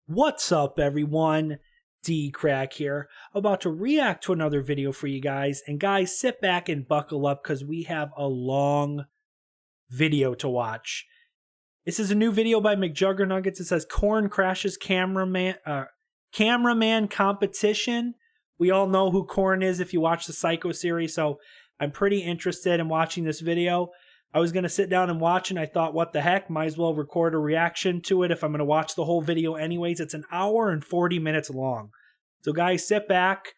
What's up, everyone? DKRACK here, about to react to another video for you guys. And guys, sit back and buckle up because we have a long video to watch. This is a new video by McJuggernuggets. It says Corn crashes cameraman competition. We all know who Corn is if you watch the Psycho series, so I'm pretty interested in watching this video. I was going to sit down and watch, and I thought, what the heck, might as well record a reaction to it if I'm going to watch the whole video anyways. It's an hour and 40 minutes long. So guys, sit back.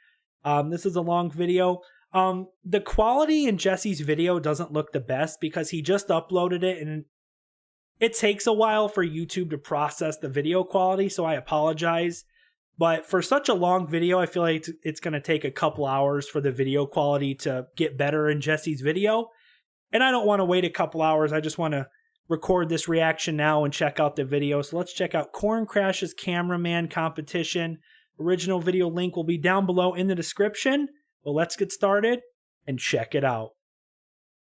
This is a long video. The quality in Jesse's video doesn't look the best because he just uploaded it, and it takes a while for YouTube to process the video quality, so I apologize. But for such a long video, I feel like it's going to take a couple hours for the video quality to get better in Jesse's video. And I don't want to wait a couple hours. I just want to record this reaction now and check out the video. So let's check out Corn Crashes Cameraman Competition. Original video link will be down below in the description. Well, let's get started and check it out.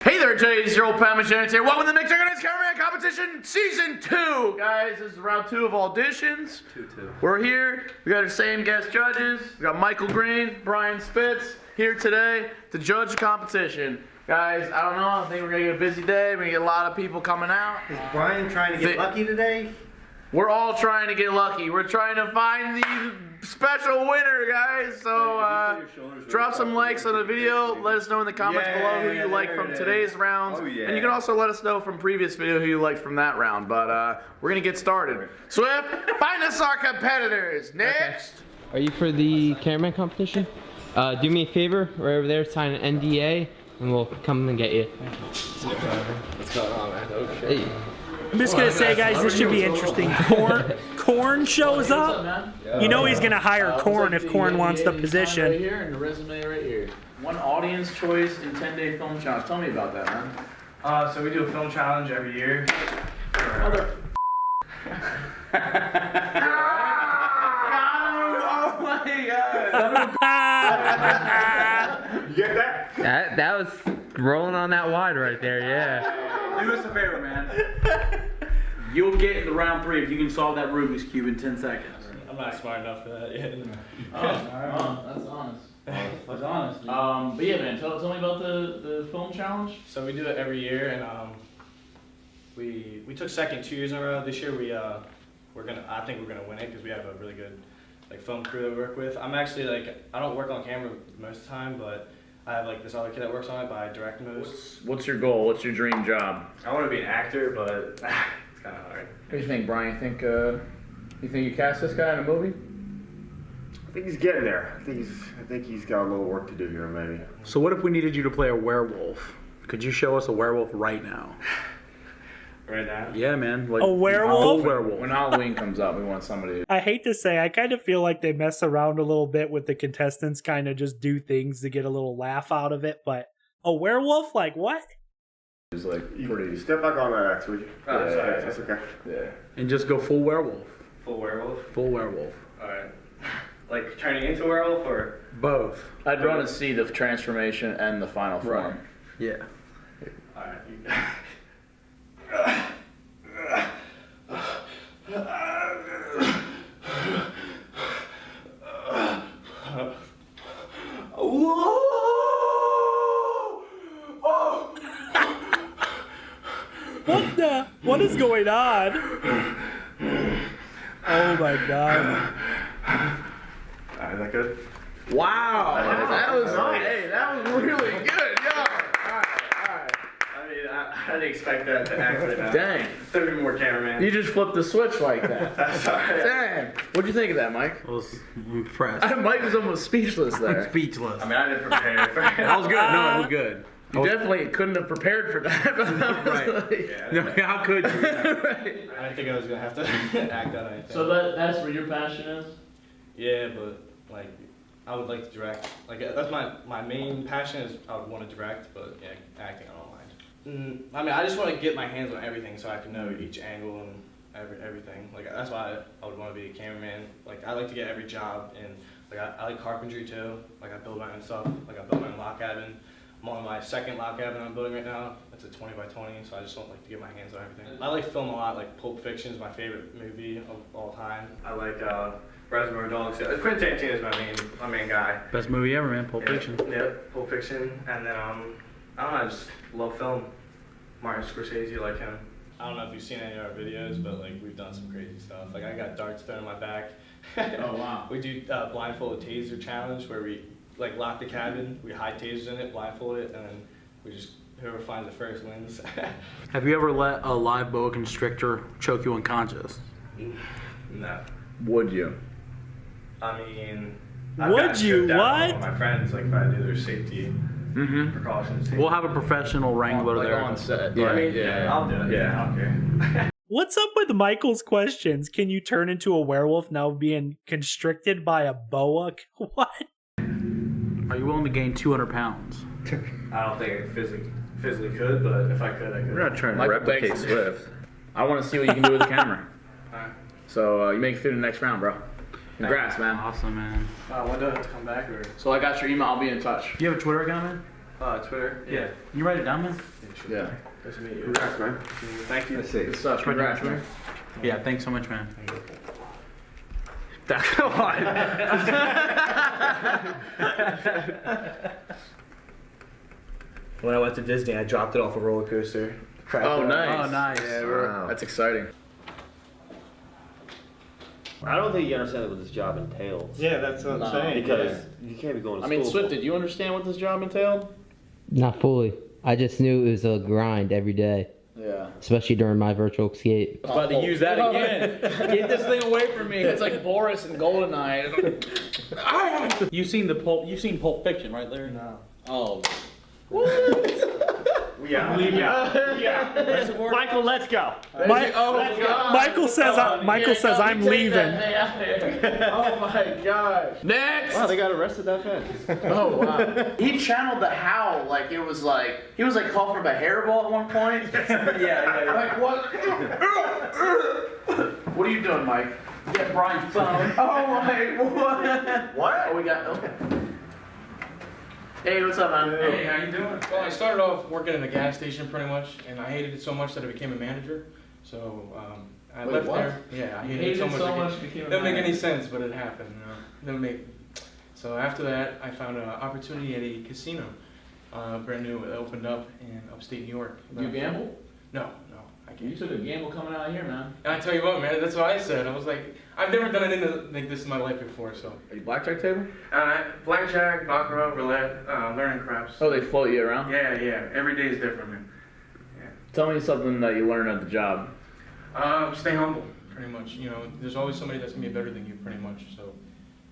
Hey there, Jay. It's your old pal, Machine here. Welcome to the DIXON Cameraman Competition Season 2. Guys, this is round 2 of auditions. 2-2. We're here. We got our same guest judges. We got Michael Green, Brian Spitz here today to judge the competition. Guys, I don't know. I think we're going to get a busy day. We're going to get a lot of people coming out. Is Brian trying to get lucky today? We're all trying to get lucky. We're trying to find the special winner, guys. So drop some likes on the video. Let us know in the comments below who you like from today's rounds. And you can also let us know from previous video who you liked from that round. But we're going to get started. Swift, find us our competitors. Next. Okay. Are you for the cameraman competition? Do me a favor, right over there, sign an NDA, and we'll come and get you. What's going on, man? Oh, shit. Hey. I'm just going to say, guys, this should be interesting. Corn shows up. You know he's going to hire Corn if Corn wants the position. Right here and the resume right here. One audience choice in 10-day film challenge. Tell me about that, man. So we do a film challenge every year. Mother. Oh my God. You get that? That was rolling on that wide right there, yeah. Do us a favor, man. You'll get in the round 3 if you can solve that Rubik's Cube in 10 seconds. I'm not smart enough for that yet. That's honest. That's honest. But yeah, man, tell me about the film challenge. So we do it every year, and we took second 2 years in a row. This year I think we're gonna win it because we have a really good film crew that we work with. I'm actually I don't work on camera most of the time, but I have this other kid that works on it, but I direct most. What's your goal? What's your dream job? I want to be an actor, but it's kind of hard. What do you think, Brian? You think you cast this guy in a movie? I think he's getting there. I think he's got a little work to do here, maybe. So what if we needed you to play a werewolf? Could you show us a werewolf right now? Right now? Yeah, man. Like A werewolf? A werewolf. When Halloween comes up, we want somebody. I hate to say, I kind of feel like they mess around a little bit with the contestants, kind of just do things to get a little laugh out of it. But a werewolf? Like what? It's pretty. Step back on that axe, would you? Oh, yeah, sorry. that's okay. Yeah. And just go full werewolf. Full werewolf? Full werewolf. Alright. Like turning into a werewolf or? Both. I'd want to see the transformation and the final form. Right. Yeah. Alright. What is going on? Oh my God. Is that good? Wow, that was nice. Hey, that was really good, yo. Alright. I mean, I didn't expect that to actually happen. Dang. There would be more cameraman. You just flipped the switch like that. That's alright. Dang. What'd you think of that, Mike? I was impressed. Mike was almost speechless there. I'm speechless. I mean, I didn't prepare for it. That was good. No, it was good. You definitely couldn't have prepared for that. Right. Yeah, No, how could you? Right. I didn't think I was gonna have to act on anything. So that's where your passion is? Yeah, but I would like to direct. That's my main passion is I would want to direct, but yeah, acting I don't mind. I mean, I just want to get my hands on everything so I can know each angle and everything. That's why I would want to be a cameraman. I like to get every job, and I like carpentry too. I build my own stuff. I built my own log cabin. I'm on my second log cabin I'm building right now. It's a 20 by 20, so I just don't like to get my hands on everything. I like film a lot. Like Pulp Fiction is my favorite movie of all time. I like Reservoir Dogs. Quentin Tarantino is my main guy. Best movie ever, man. Pulp Fiction. Yeah, Pulp Fiction. And then I don't know. I just love film. Martin Scorsese, like him. I don't know if you've seen any of our videos, but like we've done some crazy stuff. Like I got darts thrown in my back. Oh wow. We do blindfolded taser challenge where we like lock the cabin, we hide tasers in it, blindfold it, and then we just whoever finds it first wins. Have you ever let a live boa constrictor choke you unconscious? No. Would you? I mean, Would you? What? My friends, like if I do their safety precautions. We'll have a professional wrangler Like there. on set. Yeah, Yeah, I mean, yeah. I'll do it. Yeah. I don't care. What's up with Michael's questions? Can you turn into a werewolf now being constricted by a boa? What? Are you willing to gain 200 pounds? I don't think I physically could, but if I could, I could. We're not trying to Michael, replicate thanks. Swift. I want to see what you can do with the camera. Alright. So you make it through the next round, bro. Congrats, man. Awesome, man. When do I have to come back or? So I got your email. I'll be in touch. You have a Twitter account, man? Twitter. Yeah. Can you write it down, man? Yeah. Nice to meet you. Congrats, man. Thank you. Let's see. Good stuff. Congrats, man. Yeah, thanks so much, man. Come on. When I went to Disney, I dropped it off a roller coaster. Oh, nice. Oh, nice. Yeah, Wow. that's exciting. I don't think you understand what this job entails. Yeah, that's what I'm saying. Because you can't be going to I school. mean, Swift, did you understand what this job entailed? Not fully. I just knew it was a grind every day, Yeah. especially during my virtual skate. About to use that again. Get this thing away from me. It's like Boris and Goldeneye. You've seen Pulp Fiction, right, Larry? No. Oh. Yeah. Michael, let's go. Michael says I'm leaving. Oh my god. Next! Wow, they got arrested that fast. Oh wow. He channeled the howl like it was like he was like coughing up a hairball at one point. Yeah. Like what? What are you doing, Mike? Yeah, Brian's phone. Oh my what? What? Oh, we got okay. Hey, what's up, man? Hey, how you doing? Well, I started off working in a gas station pretty much, and I hated it so much that I became a manager. So I Wait, left what? there. Yeah, I hated it so much. It didn't make any sense, but it happened. Didn't make. So after that, I found an opportunity at a casino, brand new. It opened up in upstate New York. You gamble? No, I can't. You took a gamble coming out of here, man. And I tell you what, man, that's what I said. I was like, I've never done anything like this in my life before. So Are you blackjack table? blackjack, baccarat, roulette, learning craps. Oh, they float you around? Yeah. Every day is different, man. Tell me something that you learned at the job. Stay humble, pretty much. You know, there's always somebody that's gonna be better than you, pretty much. So,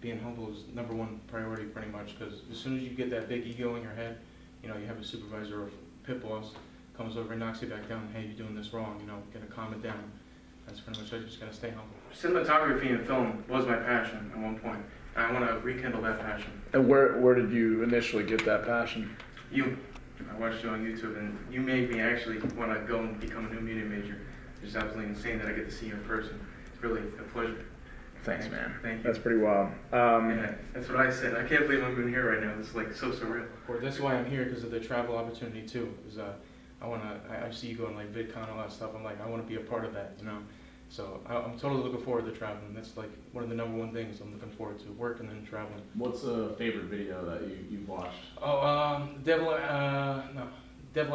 being humble is number one priority, pretty much. Because as soon as you get that big ego in your head, you know, you have a supervisor or pit boss comes over and knocks you back down. Hey, you're doing this wrong. You know, gonna calm it down. That's pretty much it. Just gotta stay humble. Cinematography and film was my passion at one point, and I want to rekindle that passion. And where did you initially get that passion? You, I watched you on YouTube, and you made me actually want to go and become a new media major. It's absolutely insane that I get to see you in person. It's really a pleasure. Thanks, man. Thank you. That's pretty wild. Yeah, that's what I said. I can't believe I'm even here right now. It's like so surreal. Or that's why I'm here, because of the travel opportunity too. Because I see you going like VidCon and all that stuff. I'm like, I want to be a part of that, you know. So I'm totally looking forward to traveling. That's like one of the number one things I'm looking forward to: work and then traveling. What's a favorite video that you've watched? Oh, Devil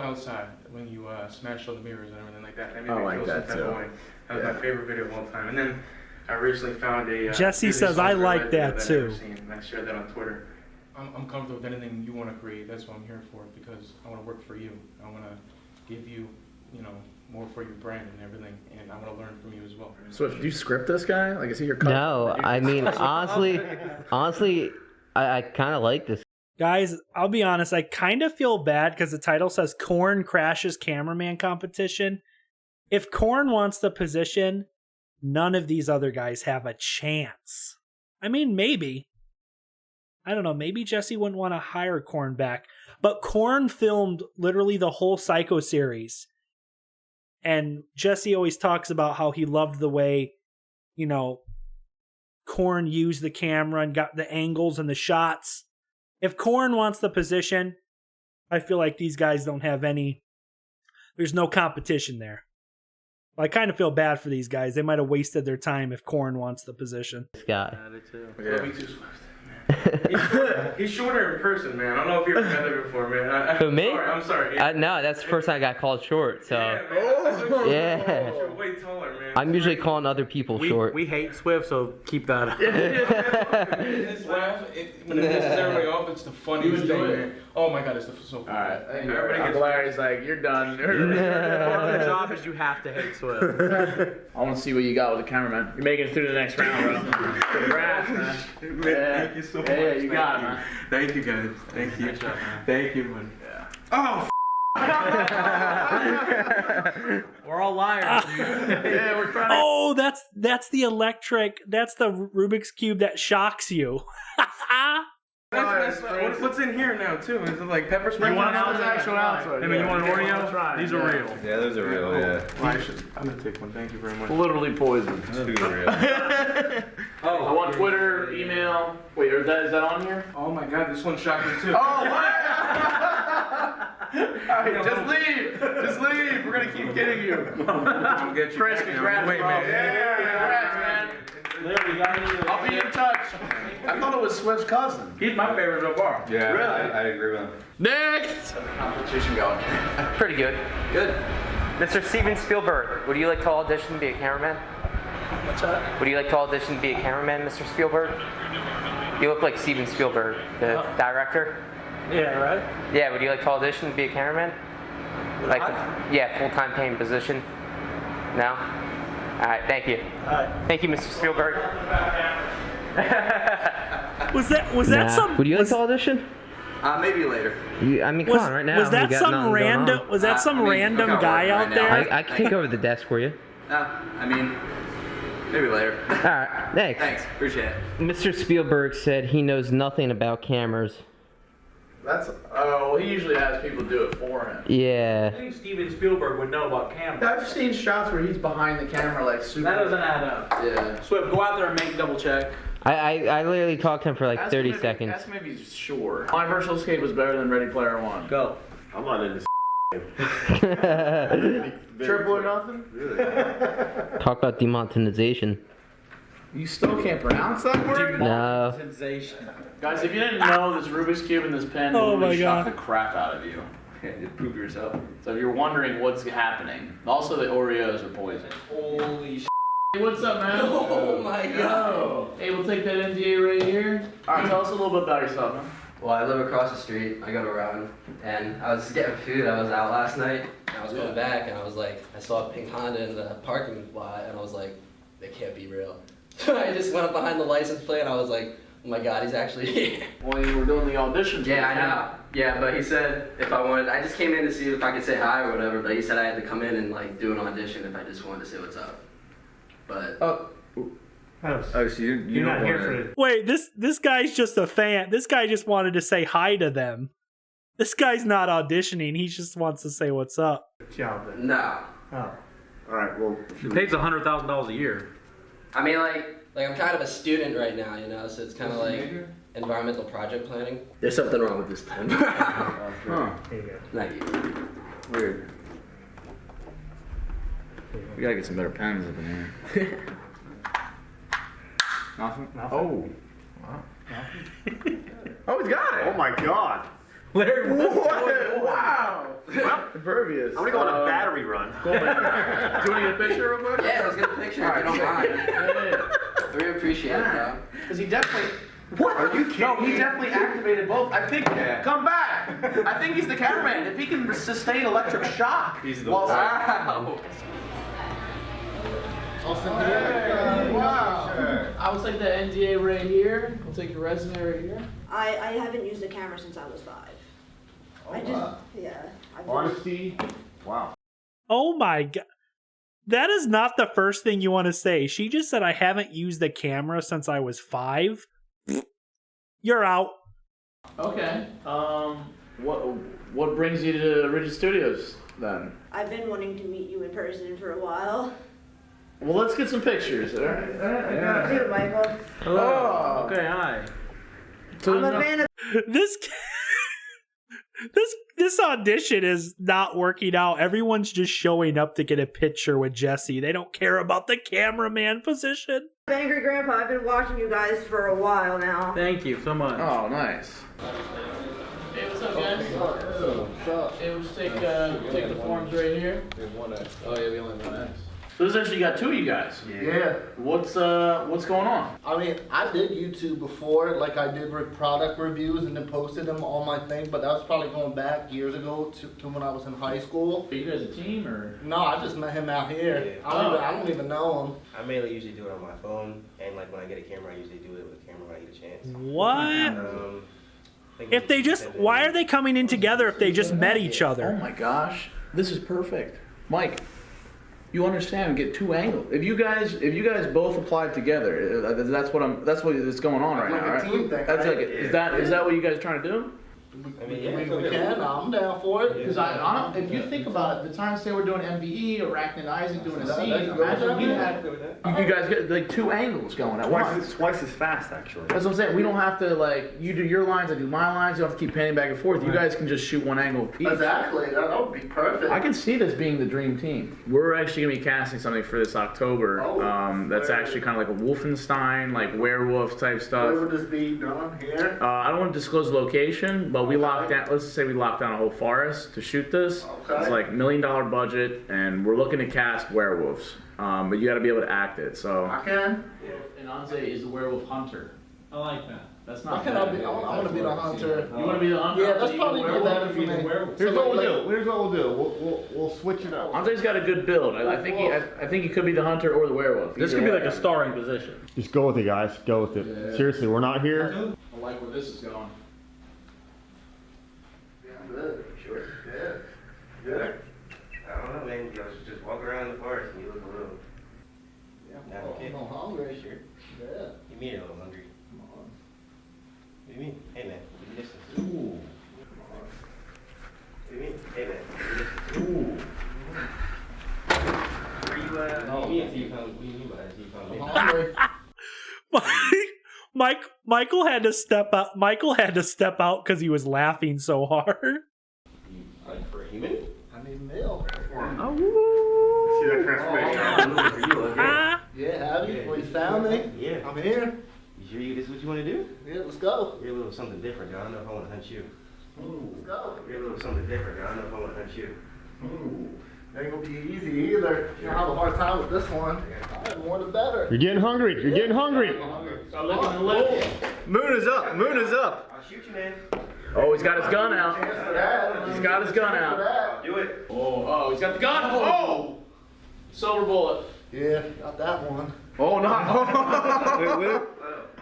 Outside, when you smash all the mirrors and everything like that. That made I me like feel that some type of too. way. That was my favorite video of all time. And then I recently found a Jesse Disney says, song "I for like Red that I've too." never seen, and I shared that on Twitter. I'm comfortable with anything you want to create. That's what I'm here for, because I want to work for you. I want to give you, you know, more for your brand and everything, and I want to learn from you as well. Swift, do you script this guy? Like, is he your cousin? No, I mean, honestly, I kind of like this. Guys, I'll be honest, I kind of feel bad because the title says Korn crashes cameraman competition. If Korn wants the position, none of these other guys have a chance. I mean, maybe. I don't know, maybe Jesse wouldn't want to hire Korn back. But Korn filmed literally the whole Psycho series. And Jesse always talks about how he loved the way, you know, Korn used the camera and got the angles and the shots. If Korn wants the position, I feel like these guys don't have any. There's no competition there. I kind of feel bad for these guys. They might have wasted their time if Korn wants the position. This guy. He's shorter in person, man. I don't know if you've ever met him before, man. Who, me? I'm sorry. No, that's the first time I got called short. So Yeah. You're way taller, man. I'm usually calling other people short. We hate Swift, so keep that up. His laugh, when it pisses everybody off, it's the funniest thing, man. Oh my god, it's so funny. Alright, Everybody gets Larry's like, you're done. Part of the job is you have to hate Swift. I want to see what you got with the cameraman. You're making it through the next round, bro. Congrats, man. Thank you so much. Yeah, you got it, man. Thank you, guys. Thank you. Thank you, man. Yeah. Oh, We're all liars, dude. Yeah, we're trying to... Oh, that's the electric. That's the Rubik's Cube that shocks you. What's in here now, too? Is it like pepper spray? You want an actual outside? I mean, you want an Oreo? These are real. Yeah, those are real, yeah. I'm gonna take one. Thank you very much. Literally poison. Two real. Oh, I want Twitter, email. Wait, is that on here? Oh my god, this one shocked me too. Oh, what? Alright, just leave. Just leave. We're gonna keep getting you. I'll get you Chris, back now. congrats, Wait, bro. man. Yeah, congrats, man. I'll be in touch. I thought it was Swift's cousin. He's my favorite so far. Yeah, Really? I agree with him. Next! Competition going. Pretty good. Good. Mr. Steven Spielberg, would you like to audition to be a cameraman? What's that? Would you like to audition to be a cameraman, Mr. Spielberg? You look like Steven Spielberg, the director. Yeah, right? Yeah, would you like to audition to be a cameraman? Like, yeah, full-time paying position. No? All right, thank you. Thank you, Mr. Spielberg. Was that some? Would you like to audition? Maybe later. I mean, come on, right now. Was that we got some nothing going random? on. Was that some I mean, random I'm guy right out now. there? I can take over the desk for you. I mean, maybe later. All right, thanks. Thanks, appreciate it. Mr. Spielberg said he knows nothing about cameras. That's, oh, he usually has people do it for him. Yeah. I think Steven Spielberg would know about cameras. I've seen shots where he's behind the camera like super. That doesn't add up. Yeah. Swift, go out there and make double check. I literally talked to him for like Ask 30 him if- seconds. Ask him if he's sure. My virtual escape was better than Ready Player One. Go. I'm not into Triple or nothing? Talk about demonetization. You still can't pronounce that word? No. Sensation. Guys, if you didn't know, this Rubik's Cube and this pen Oh will my really shock God. the crap out of you. You prove yourself. So if you're wondering what's happening, also the Oreos are poison. Holy sh**. Hey, what's up, man? Oh my god. Hey, we'll take that NDA right here. Alright, tell us a little bit about yourself, man. Well, I live across the street. I go to Rowan, and I was getting food. I was out last night, and I was going back, and I was like, I saw a pink Honda in the parking lot, and I was like, they can't be real. So I just went up behind the license plate, and I was like, oh my god, he's actually here. Well, you were doing the auditions. Yeah, I know. Yeah, but he said if I wanted, I just came in to see if I could say hi or whatever, but he said I had to come in and like do an audition if I just wanted to say what's up. But Oh, so you're not here for it. Wait, this guy's just a fan. This guy just wanted to say hi to them. This guy's not auditioning. He just wants to say what's up. no. Alright, well. He pays $100,000 a year. I mean, like I'm kind of a student right now, you know, so it's kind of like environmental project planning. There's something wrong with this pen. Huh. Not you. Weird. We gotta get some better pens up in here. Nothing? Oh. Oh, he's got it. Oh my god. Larry, wow. Well, impervious. I'm gonna go on a battery run. Do you want to get a picture real quick? Yeah, let's get a picture if you don't mind. We appreciate it, bro. Because he definitely. What? Are you kidding? No, he definitely activated both. I think. Come back. I think he's the cameraman. If he can sustain electric shock. He's the while- one. Wow. Wow. I will take the NDA right here. We'll take your resume right here. I haven't used a camera since I was 5. I just, yeah. Honesty. Wow. Oh my god. That is not the first thing you want to say. She just said I haven't used the camera since I was 5. You're out. Okay. What brings you to Rigid Studios then? I've been wanting to meet you in person for a while. Well, let's get some pictures. All right. Too, Michael. Hello. Okay, hi. I'm a fan of. This This audition is not working out. Everyone's just showing up to get a picture with Jesse. They don't care about the cameraman position. Angry Grandpa, I've been watching you guys for a while now. Thank you so much. Oh, nice. Hey, what's up, guys? What's up? Hey, we'll just take the forms right here. Oh yeah, we only have 1X. So this actually got 2 of you guys. Yeah. What's going on? I mean, I did YouTube before, like I did product reviews and then posted them on my thing, but that was probably going back years ago to when I was in high school. Are you guys a team or? No, I just met him out here. Yeah. I don't even know him. I mainly usually do it on my phone, and like when I get a camera, I usually do it with a camera when I get a chance. What? If they just, why are they coming in together if they just met each other? Oh my gosh, this is perfect, Mike. You understand? Get 2 angles. If you guys both applied together, that's what is going on right now. Like a team thing, That's right? like, is that what you guys are trying to do? I mean, yeah, We can. I'm down for it. Because if you think about it, the times they were doing MVE or Arachnid and Isaac doing a scene, imagine we had you guys get like 2 angles going at once. Twice as fast, actually. That's what I'm saying. We don't have to like you do your lines, I do my lines. You don't have to keep panning back and forth. You guys can just shoot 1 angle each. Exactly. That would be perfect. I can see this being the dream team. We're actually gonna be casting something for this October. That's actually kind of like a Wolfenstein, like werewolf type stuff. Where would this be done here? I don't want to disclose the location, but we locked down. Let's say we locked down a whole forest to shoot this. Okay. It's like $1 million budget, and we're looking to cast werewolves. But you got to be able to act it. So. I can. And Anze is the werewolf hunter. I like that. That's not. I want to be the hunter. You want to be the hunter? Yeah, that's probably be better for me. Here's what we'll do. We'll switch it out. Anze's got a good build. I think he could be the hunter or the werewolf. This could be like a starring position. Just go with it, guys. Go with it. Yeah. Seriously, we're not here. I like where this is going. Good. Sure. Good. Good. I don't know, man. You just walk around the forest and you look a little. I'm hungry. Sure. Yeah. You mean you're a little hungry? Come on. What do you mean? Hey, man. You listen. Ooh. What do you mean? Hey, man. You listen. Where you what do you mean by that? You found me? Michael had to step out. Michael had to step out because he was laughing so hard. Like for a human? I need mail. See that transformation? Yeah, have you? Well, you found me? Yeah. I'm here. You sure this is what you want to do? Yeah, let's go. You're a little something different, girl. I don't know if I want to hunt you. Let's go. You're a little something different, girl. I don't know if I want to hunt you. Ain't gonna be easy either. You'll have a hard time with this one. The more the better. You're getting hungry. You're getting hungry. Start looking to the left. Moon is up. Moon is up. I'll shoot you, man. Oh, he's got his gun out. He's got his gun out. I'll do it. Oh, he's got the gun. Oh, silver bullet. Yeah, got that one. Oh no.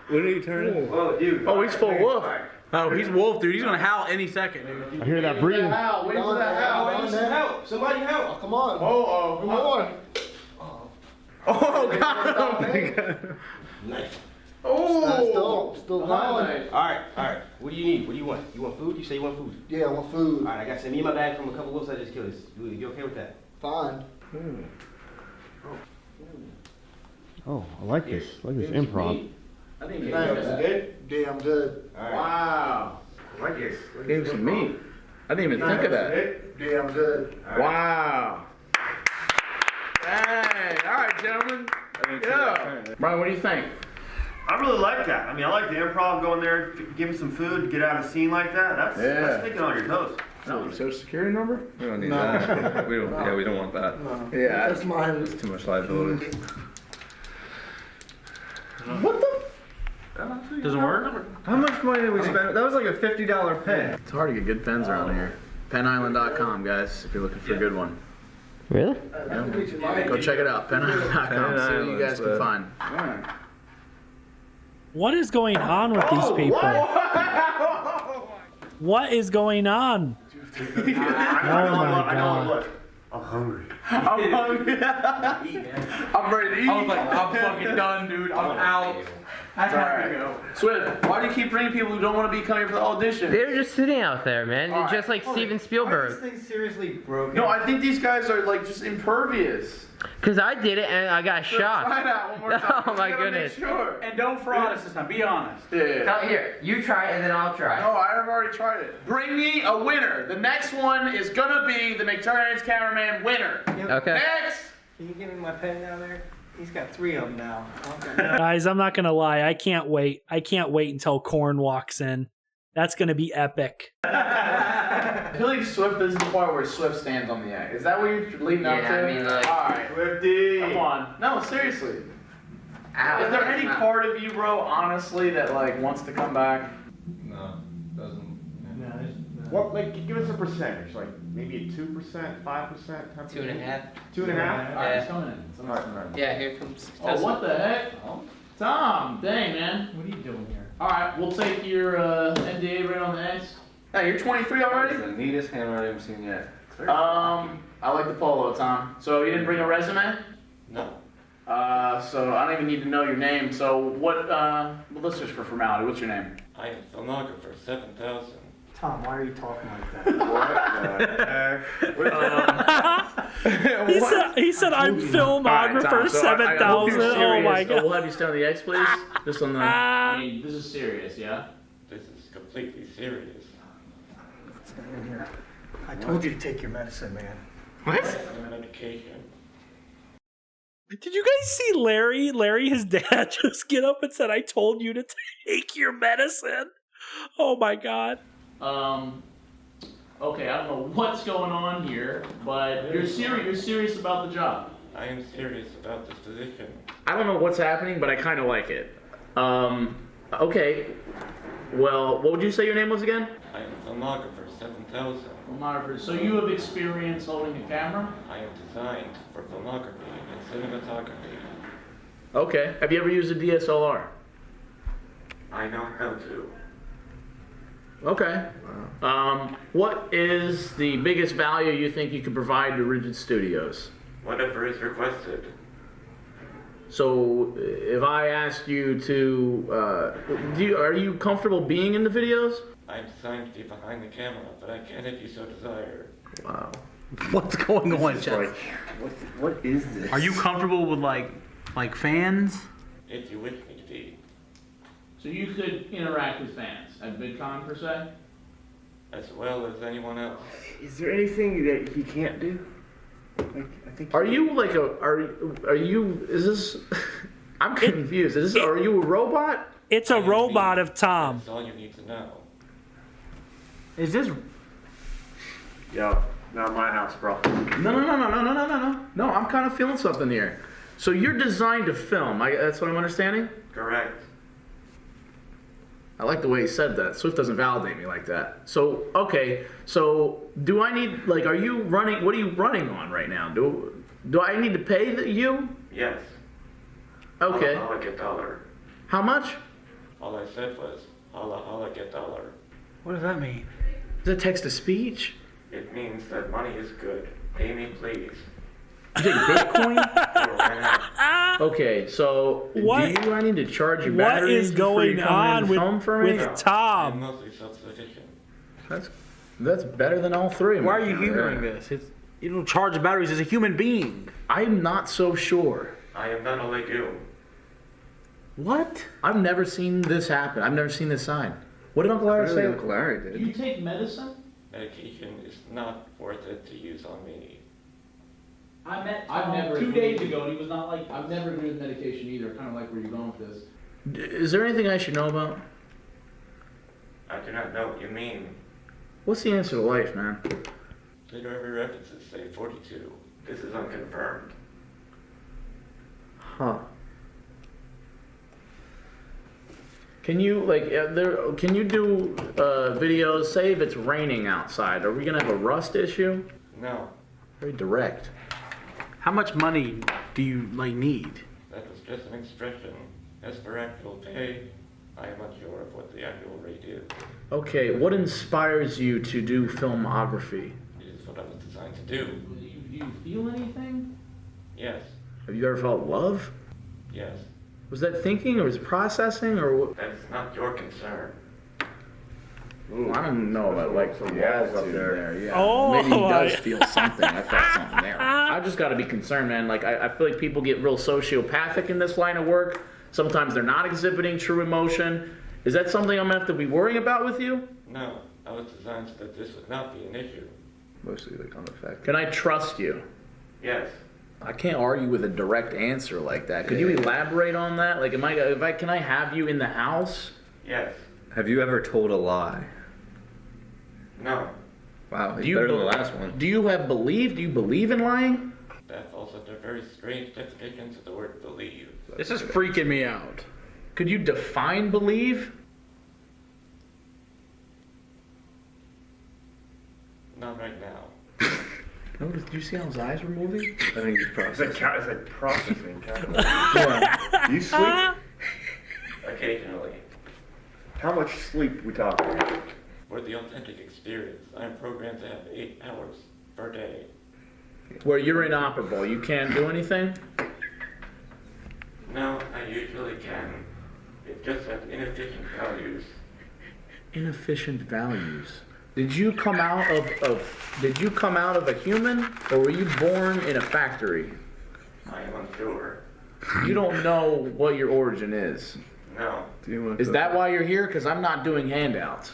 When are you turning? Whoa, dude. Oh, he's full wolf. Oh, he's wolf, dude. He's gonna howl any second, dude. I hear that breathing. Wait for that howl. Help! Somebody help! Oh, come on. Oh, More. oh, God. Nice. Oh, Still going. Alright. What do you need? What do you want? You want food? You say you want food. Yeah, I want food. Alright, I got some meat in my bag from a couple wolves I just killed. You okay with that? Fine. Oh, I like this. I like this improv. I think he Thanks. Good? Yeah, I'm good. Alright. Wow. I like this. Gave him some meat. I didn't even think of that. Yeah, I'm good. Wow. Hey, all right, gentlemen. Yeah. Brian, what do you think? I really like that. I mean, I like the improv, going there, give him some food, get out of the scene like that. That's thinking on your toes. No, your social security number? We don't need that. We don't. Yeah, we don't want that. No. Yeah. That's mine. It's too much liability. What the? Doesn't work? How much money did we spend? That was like a $50 pen. It's hard to get good pens around here. PenIsland.com, guys, if you're looking for a good one. Really? Go check it out, PenIsland.com. See what you guys can find. What is going on with these people? What is going on? Oh my God. I'm hungry. I'm hungry. I'm ready to eat. I was like, I'm fucking done, dude. I'm out. It's alright. Swift, why do you keep bringing people who don't want to be coming for the audition? They're just sitting out there, man. All Just like Steven Spielberg. Are these things seriously broken? No, I think these guys are like just impervious. Because I did it and I got shocked. Try that one more time. Oh my You gotta goodness. Make sure. And don't fraud us this time. Be honest. Yeah. Now, here, you try it and then I'll try. No, I've already tried it. Bring me a winner. The next one is gonna be the McTurnan's Cameraman winner. Okay. Next. Can you give me my pen down there? He's got 3 of them now. Guys, I'm not gonna lie. I can't wait. I can't wait until Korn walks in. That's gonna be epic. I feel like Swift, this is the part where Swift stands on the egg. Is that what you're leading up to? Yeah, I mean, like... Alright. Swifty. Come on. No, seriously. Ow, Is there any part of you, bro, honestly, that like wants to come back? No, doesn't. What, like, give us a percentage, like maybe a 2%, 5%, 10%? 2.5. 2.5? Alright, he's coming in. Alright. Yeah, here comes... Oh, what the heck? Tom, dang, man. What are you doing here? Alright, we'll take your NDA right on the X. Hey, you're 23 already? That's the neatest handwriting I've seen yet. I like the polo, Tom. So you didn't bring a resume? No. So I don't even need to know your name. So what, let's just for formality, what's your name? I am filmographer 7000. Tom, why are you talking like that? He said I'm filmographer 7,000. Oh my god. We'll have you stay on the X, please. Just on the. I mean, this is serious, yeah? This is completely serious. Let's get in here. I told you to take your medicine, man. What? Medication. Did you guys see Larry? Larry, his dad, just get up and said, "I told you to take your medicine." Oh my god. Okay, I don't know what's going on here, but you're serious about the job. I am serious about this position. I don't know what's happening, but I kind of like it. Okay. Well, what would you say your name was again? I am filmographer 7000. Filmographer. So you have experience holding a camera? I am designed for filmography and cinematography. Okay. Have you ever used a DSLR? I know how to. Okay. What is the biggest value you think you could provide to Rigid Studios? Whatever is requested. So, if I asked you to, are you comfortable being in the videos? I am designed to be behind the camera, but I can if you so desire. Wow. What's going on, Chad? What is this? Are you comfortable with like fans? If you wish me to be. So you could interact with fans at VidCon per se? As well as anyone else. Is there anything that he can't do? Like, I think. Are you like are you, is this, I'm confused. Are you a robot? It's a robot of Tom. That's all you need to know. Is this? Yo, not my house, bro. No, I'm kind of feeling something here. So you're designed to film, that's what I'm understanding? Correct. I like the way he said that. Swift doesn't validate me like that. So, okay, so do I need, like, are you running, what are you running on right now? Do I need to pay you? Yes. Okay. Holla, holla, get dollar. How much? All I said was, holla, holla, get dollar. What does that mean? Is that text to speech? It means that money is good. Pay me, please. You take Bitcoin? Or why not? Okay, so What- do I need to charge you What batteries is before you going come in on and with, film for me? with I'm Tom? mostly self-sufficient. That's better than all three. Why are you man. humoring this? You don't charge batteries as a human being. I'm not so sure. I am not a legume. What? I've never seen this happen. I've never seen this sign. What did Uncle Larry say? Uncle Larry Do you take medicine? Medication is not worth it to use on me. I met Tom 2 days ago, and he was not like. I've never agreed with medication either. Kind of like where you're going with this. Is there anything I should know about? I do not know what you mean. What's the answer to life, man? Literary references say 42. This is unconfirmed. Huh. Can you Can you do videos? Say if it's raining outside, are we gonna have a rust issue? No. Very direct. How much money do you need? That was just an expression. As for actual pay, I am unsure of what the annual rate is. Okay, what inspires you to do filmography? It is what I was designed to do. Do you feel anything? Yes. Have you ever felt love? Yes. Was that thinking or was it processing or what? That's not your concern. Ooh, I don't know about like some walls up there. Yeah. Oh, maybe he does feel something. I felt something there. I just got to be concerned, man. Like I feel like people get real sociopathic in this line of work. Sometimes they're not exhibiting true emotion. Is that something I'm gonna have to be worrying about with you? No, I was designed so that this would not be an issue. Mostly like unaffected. Can I trust you? Yes. I can't argue with a direct answer like that. Could you elaborate on that? Like, can I have you in the house? Yes. Have you ever told a lie? No. Wow, it's better than the last one. Do you believe in lying? That falls under very strange definitions of the word believe. This is freaking me out. Could you define believe? Not right now. Notice, did you see how his eyes were moving? I think he's processing. It's like processing. Yeah. Do you sleep? Occasionally. How much sleep we talking? For the authentic experience, I am programmed to have 8 hours per day. Where you're inoperable, you can't do anything? No, I usually can. It just has inefficient values. Inefficient values. Did you come out of a human, or were you born in a factory? I am unsure. You don't know what your origin is. No. Is that why you're here? Because I'm not doing handouts.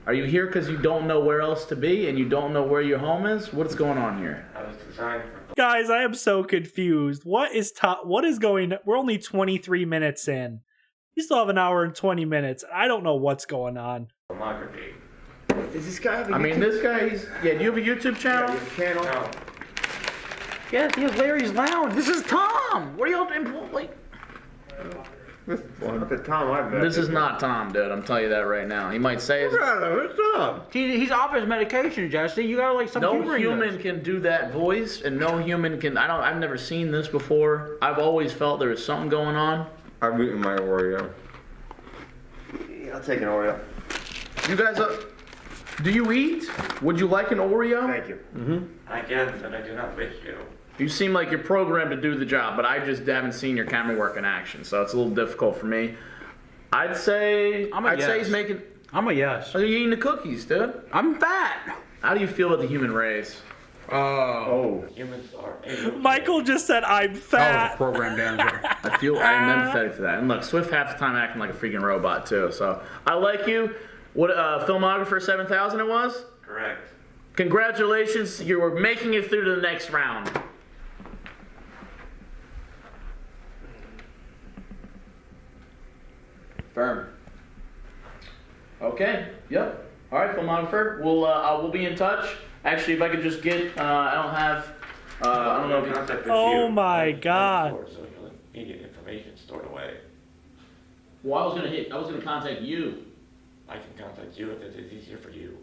Are you here because you don't know where else to be and you don't know where your home is? What's going on here? I was designed for... Guys, I am so confused. What is going on? We're only 23 minutes in. You still have an hour and 20 minutes. I don't know what's going on. Filmography. Does this guy have a I mean, this guy, do you have a YouTube channel? Channel? No. Yes, he has Larry's Lounge. This is Tom. What are y'all doing? Like, this is not Tom, dude. I'm telling you that right now. He might say What's Tom? he's off his medication, Jesse. You gotta like some No human can do that voice, and no human can. I've never seen this before. I've always felt there was something going on. I'm eating my Oreo. Yeah, I'll take an Oreo. You guys, do you eat? Would you like an Oreo? Thank you. I guess, but I do not wish to. You seem like you're programmed to do the job, but I just haven't seen your camera work in action, so it's a little difficult for me. I'd say he's making. I'm a yes. Are you eating the cookies, dude? I'm fat. How do you feel about the human race? Humans are Michael just said, I'm fat. Program down there. I'm empathetic to that. And look, Swift half the time acting like a freaking robot too. So I like you. What filmographer 7000 it was? Correct. Congratulations, you were making it through to the next round. Firm. Okay. Yep. All right, filmographer. We'll be in touch. Actually, if I could just get, I don't know if you... Oh my God. Social media information stored away. Well, I was gonna contact you. I can contact you if it is easier for you.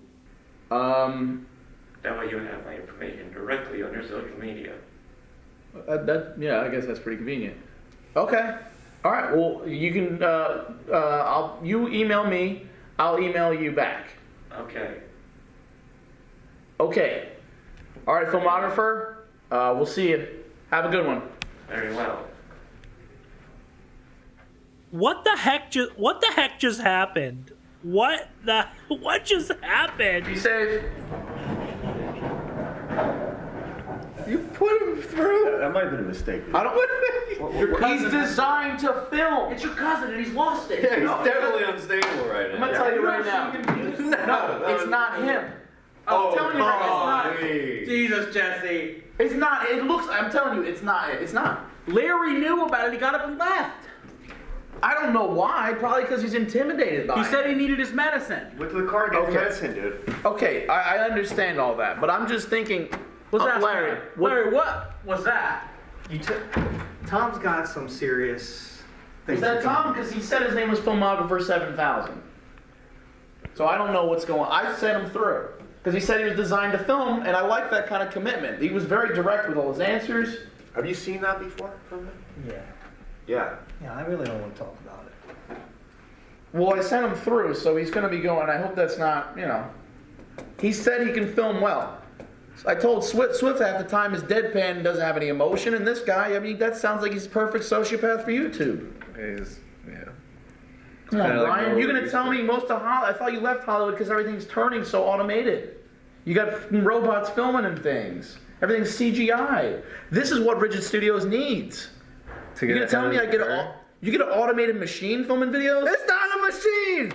That way you have my information directly on your social media. Yeah, I guess that's pretty convenient. Okay. All right. Well, you can. You email me. I'll email you back. Okay. Okay. All right, filmographer. We'll see you. Have a good one. Very well. What the heck just happened? What just happened? Be safe. You put him through? That might have been a mistake. I don't. He's designed to film. It's your cousin and he's lost it. Yeah, he's definitely unstable right now. I'm gonna tell you right now. No, it's not him. I'm telling you right now, it's not. Jesus, Jesse. It's not. It looks. I'm telling you, it's not. It's not. Larry knew about it. He got up and left. I don't know why. Probably because he's intimidated by it. He said he needed his medicine. Went to the car to get his medicine, dude. Okay, I understand all that, but I'm just thinking. What's that, Larry? Larry, what was that? Tom's got some serious things. Is that Tom? Because he said his name was Filmographer 7000. So I don't know what's going on. I sent him through. Because he said he was designed to film, and I like that kind of commitment. He was very direct with all his answers. Have you seen that before from him? Yeah. Yeah. Yeah, I really don't want to talk about it. Well, I sent him through, so he's going to be going. I hope that's not, He said he can film well. I told Swift half the time is deadpan and doesn't have any emotion, and this guy, I mean, that sounds like he's a perfect sociopath for YouTube. Yeah. Come on, Kinda like Brian, you're what gonna we tell me most of Hollywood? I thought you left Hollywood because everything's turning so automated. You got robots filming and things. Everything's CGI. This is what Rigid Studios needs. You're gonna tell me you get an automated machine filming videos? It's not a machine!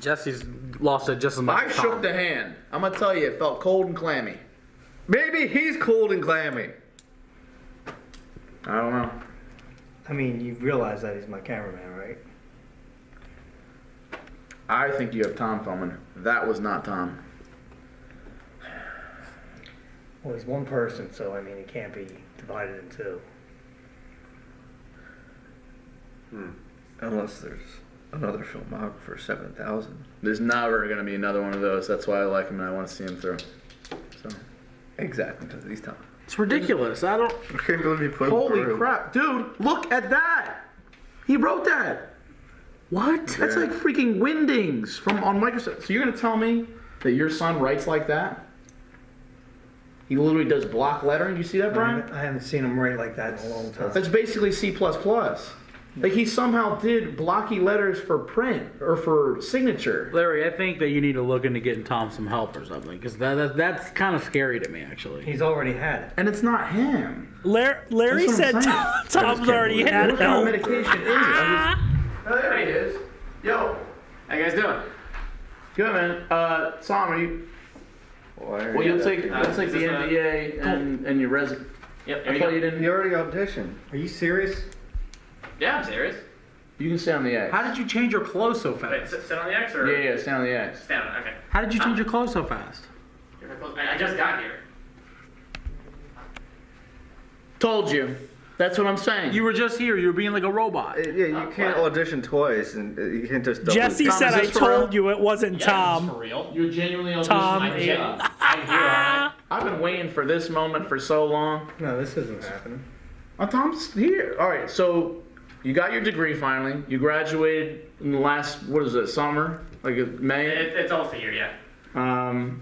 Jesse's lost it just as much I as shook Tom. the hand. I'm gonna tell you, it felt cold and clammy. Maybe he's cold and clammy. I don't know. I mean, you realize that he's my cameraman, right? I think you have Tom filming. That was not Tom. Well, he's one person, so I mean, it can't be divided in two. Unless there's another filmographer, 7,000. There's never gonna be another one of those. That's why I like him and I want to see him through. So. Exactly, because he's Tom. It's ridiculous. I can't believe you put him Holy through. crap, dude! Look at that. He wrote that. What? That's Yeah. like freaking Windings from on Microsoft. So you're gonna tell me that your son writes like that? He literally does block lettering. You see that, Brian? I haven't seen him write like that in a long time. That's basically C++. Like he somehow did blocky letters for print or for signature. Larry, I think that you need to look into getting Tom some help or something, because that's kind of scary to me, actually. He's already had it. And it's not him. Larry That's what said I'm saying. Tom's already had What kind help. of medication is it? Oh, there he is. Yo. How you guys doing? Good, man. Tom, are you... Well, you'll take the NDA and your resume. Yep, I thought you didn't... You already auditioned. Are you serious? Yeah, I'm serious. You can stay on the X. How did you change your clothes so fast? Wait, sit on the X or? Yeah, stay on the X. Stand on, okay. How did you change your clothes so fast? I just got here. Told you. That's what I'm saying. You were just here. You were being like a robot. Yeah, you can't audition twice, and you can't just double. Jesse Tom, said is I this for told real? you it wasn't Tom. For real? You're genuinely auditioning. Tom. I'm here. I've been waiting for this moment for so long. No, this isn't happening. Oh, Tom's here. All right, so you got your degree finally. You graduated in the last, what is it, summer? Like May? It's also here, yeah.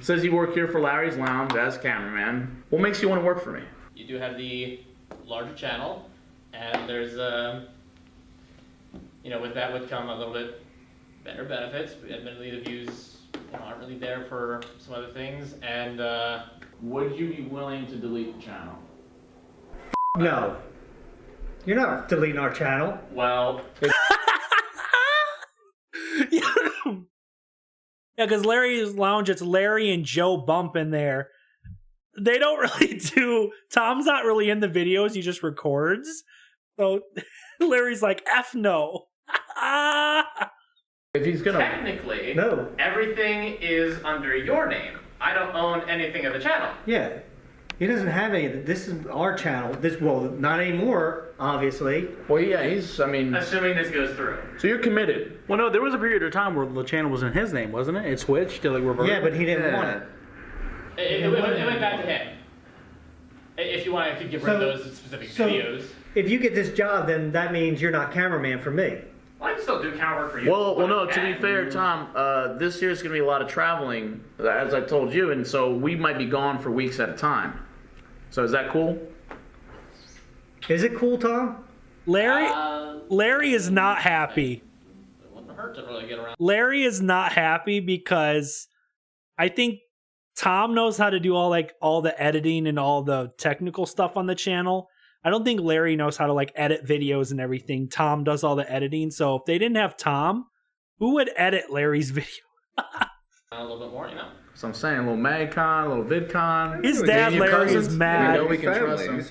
Says you work here for Larry's Lounge as cameraman. What makes you want to work for me? You do have the larger channel, and there's, with that would come a little bit better benefits. Admittedly, the views aren't really there for some other things, and Would you be willing to delete the channel? No. You're not deleting our channel. well, Yeah, because Larry's Lounge, it's Larry and Joe Bump in there. They don't really do... Tom's not really in the videos, he just records. So Larry's like, F no. If he's gonna... technically, No. everything is under your name. I don't own anything of the channel. Yeah. He doesn't have any of it. This is our channel. Well, not anymore, obviously. Well, yeah, Assuming this goes through. So you're committed. Well, no, there was a period of time where the channel was in his name, wasn't it? It switched to like reverse. Yeah, but he didn't want it. It went back to him. If you want, I could get rid of those specific videos. If you get this job, then that means you're not cameraman for me. Well, I can still do camera work for you. Well, no, to be fair, Tom, this year's going to be a lot of traveling, as I told you, and so we might be gone for weeks at a time. So is that cool? Is it cool, Tom? Larry is not happy. It wouldn't hurt to really get around. Larry is not happy because I think Tom knows how to do all the editing and all the technical stuff on the channel. I don't think Larry knows how to edit videos and everything. Tom does all the editing. So if they didn't have Tom, who would edit Larry's video? A little bit more, So I'm saying a little MagCon, a little VidCon. His dad, Larry, is mad. We know we can trust him.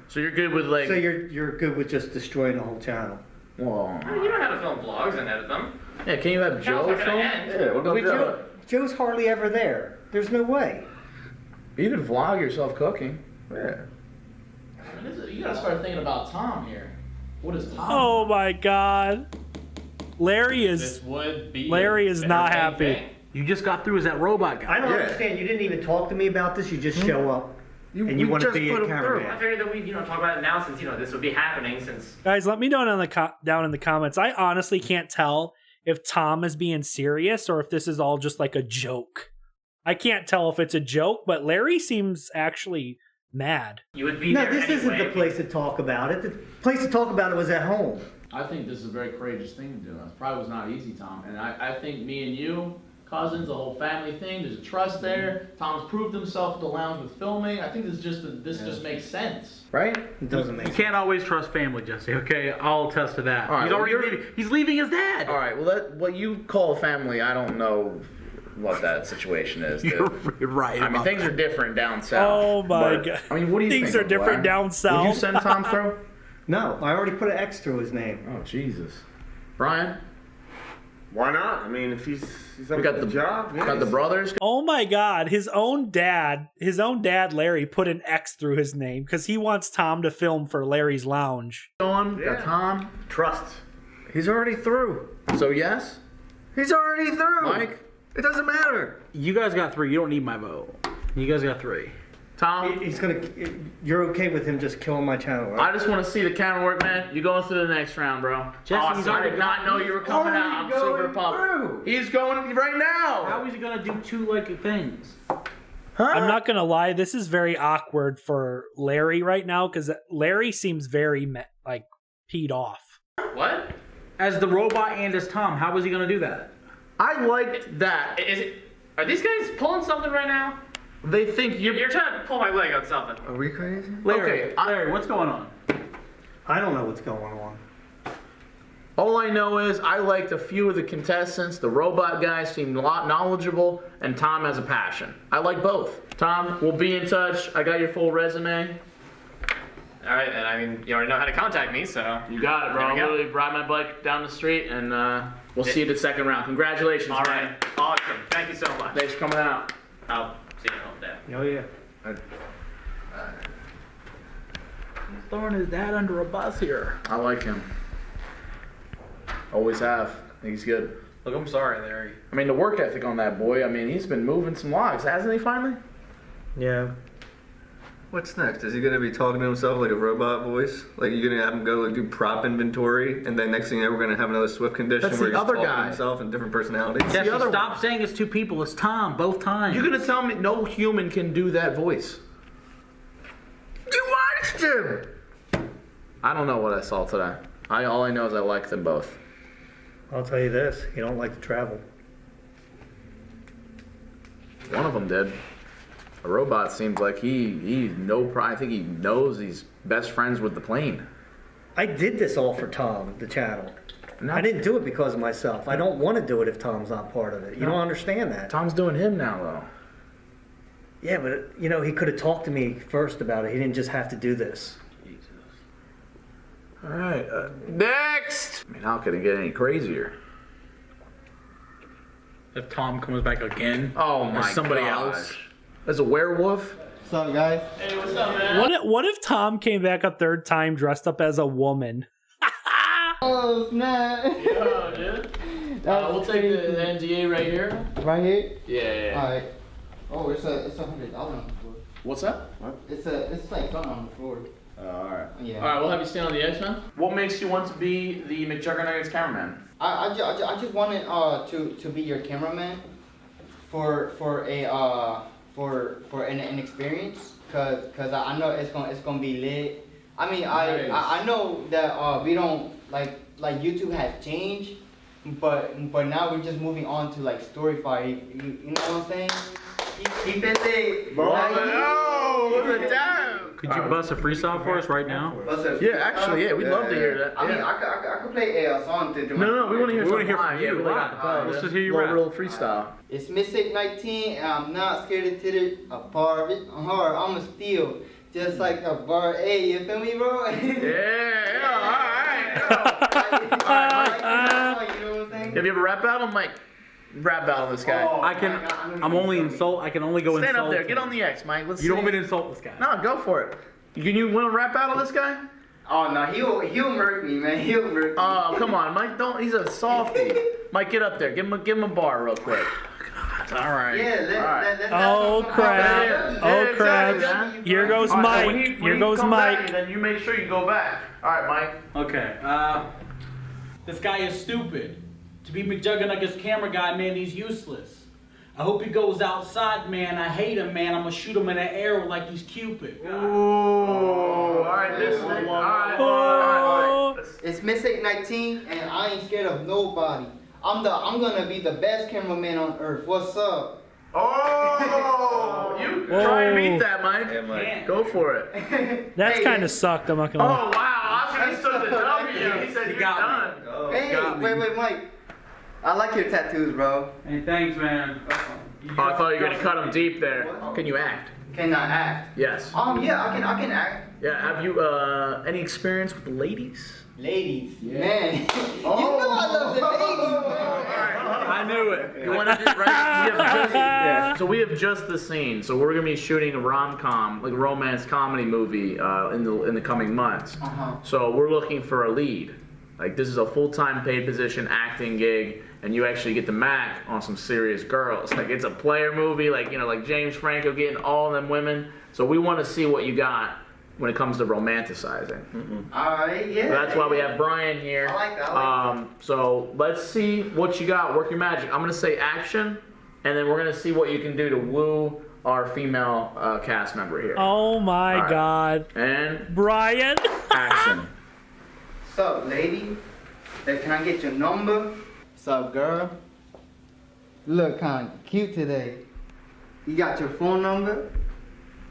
So you're good with So you're good with just destroying the whole channel. Well, You know how to film vlogs and edit them. yeah, can you have Joe film? Yeah, what about Joe? Joe's hardly ever there. There's no way. You can vlog yourself cooking. Yeah. You gotta start thinking about Tom here. What is Tom? Oh my God. Larry is not happy. You just got through as that robot guy. I don't understand. You didn't even talk to me about this. You just show up. And you want to be a cameraman. I figured that we talk about it now since this would be happening since. Guys, let me know down in the comments. I honestly can't tell if Tom is being serious or if this is all just like a joke. I can't tell if it's a joke, but Larry seems actually mad. You would be No, there this isn't anyway. the place to talk about it. The place to talk about it was at home. I think this is a very courageous thing to do. It probably was not easy, Tom. And I think me and you, cousins, the whole family thing, there's a trust there. Tom's proved himself at the lounge with filming. I think this just makes sense, right? It doesn't make You can't always trust family, Jesse. Okay, I'll attest to that. All right, He's well, already leaving. He's leaving his dad. All right, well, what you call family, I don't know what that situation is. You're right. I mean, things are different down south. Oh my but, God. I mean, what do you think? Things are different down south. Would you send Tom through? No, I already put an X through his name. Oh, Jesus. Brian? Why not? I mean, if he's We got the job, yeah, got the brothers. Oh my God, his own dad Larry put an X through his name because he wants Tom to film for Larry's Lounge. Got Tom. Trust. He's already through. So yes? He's already through. Mike? It doesn't matter. You guys got 3. You don't need my vote. You guys got 3. Tom? You're okay with him just killing my channel, right? I just want to see the camera work, man. You going through the next round, bro. Jesse, I did not know you were coming out. I'm super pumped. He's going right now. How is he gonna do 2 like things? I'm not gonna lie, this is very awkward for Larry right now because Larry seems very peed off. What? As the robot and as Tom, how is he gonna do that? I liked that. Are these guys pulling something right now? They think You're trying to pull my leg on something. Are we crazy? Larry, Larry, what's going on? I don't know what's going on. All I know is I liked a few of the contestants. The robot guys seemed a lot knowledgeable, and Tom has a passion. I like both. Tom, we'll be in touch. I got your full resume. All right, and I mean, you already know how to contact me, so. You got it, bro. There I'll we go. literally ride my bike down the street, and we'll see you at the second round. Congratulations, All man. right, awesome. Thank you so much. Thanks for coming out. I'll see you home, Dad. Oh yeah. He's throwing his dad under a bus here. I like him. Always have. I think he's good. Look, I'm sorry, Larry. I mean, the work ethic on that boy, I mean, he's been moving some logs, hasn't he, finally? Yeah. What's next? Is he gonna be talking to himself like a robot voice? Like you're gonna have him go do prop inventory, and then next thing you know, we're gonna have another Swift condition That's where the he's other talking guy. to himself in different personalities. Jesse, stop saying it's 2 people. It's Tom, both times. You're gonna tell me no human can do that voice? You watched him. I don't know what I saw today. All I know is I like them both. I'll tell you this, you don't like to travel. One of them did. A robot seems like I think he knows he's best friends with the plane. I did this all for Tom, the channel. I didn't do it because of myself. I don't want to do it if Tom's not part of it. You don't understand that. Tom's doing him now, though. Yeah, but he could have talked to me first about it. He didn't just have to do this. All right, next! I mean, how could it get any crazier? If Tom comes back again. Oh or my somebody gosh. else. As a werewolf? What's up, guys? Hey, what's up, man? What if Tom came back a third time dressed up as a woman? Oh, snap. Yo, dude. We'll take the NDA right here. Right here? Yeah. Alright. Oh, it's $100 on the floor. What's that? It's like something on the floor. Alright. Yeah. Alright, we'll have you stand on the edge, man. What makes you want to be the McJuggernuggets cameraman? I just wanted to be your cameraman for an experience, cause I know it's gonna be lit. I mean I know that we don't like YouTube has changed, but now we're just moving on to like Storyfy. You know what I'm saying? Keep it lit. Could you bust a freestyle for us right now? Yeah, actually, yeah, we'd love to hear that. I mean, I could play a song to do. No, we want to hear We from wanna hear from you. Yeah, we like Live. acapella. Let's just hear you rap. Real freestyle. It's Mystic 19, and I'm not scared to tit it apart. I'm hard, I'ma steal, just like a bar. Hey, you feel me, bro? Yeah, alright. You know what I'm saying? Have you ever rap battle, Mike? Rap battle this guy. I can only go Stand insult. up there. Get on the X, Mike. Let's You see. don't want me to insult this guy. No, go for it. Can you want to rap battle this guy? Oh no, he'll murk me, man. He'll murk me. Oh, come on, Mike. Don't. He's a softie. Mike, get up there. Give him a bar real quick. All right. Yeah, let's Oh crap! Oh crap! Here goes Mike. Here goes Mike. Then you make sure you go back. All right, Mike. Okay. This guy is stupid. To be McJuggernuggets camera guy, man, he's useless. I hope he goes outside, man. I hate him, man. I'm gonna shoot him in the air like he's Cupid. Ooh. All right, this. All right. It's Mistake 19, and I ain't scared of nobody. I'm gonna be the best cameraman on earth. What's up? Oh, you try and beat that, Mike. Yeah, Mike. Go for it. That's kind of sucked. I'm not gonna lie. Oh wow, Oscar just took the W. He said he got done. Oh, Hey, wait, Mike. I like your tattoos, bro. Hey, thanks, man. Oh, I thought you were gonna cut them deep there. Can you act? Can I act? Yes. Yeah, I can act. Yeah. Have you any experience with the ladies? Ladies, man. You know I love the ladies, man. I knew it. You want to do right? So we have just the scene. So we're gonna be shooting a rom-com, like a romance comedy movie, in the coming months. So we're looking for a lead. Like this is a full-time paid position acting gig, and you actually get to Mac on some serious girls. Like it's a player movie, like like James Franco getting all them women. So we want to see what you got when it comes to romanticizing. Alright, yeah. So that's why we have Brian here. I like that. So let's see what you got. Work your magic. I'm gonna say action, and then we're gonna see what you can do to woo our female cast member here. Oh my God. And Brian. action. What's up, lady? Hey, can I get your number? What's up, girl? You look kind of cute today. You got your phone number?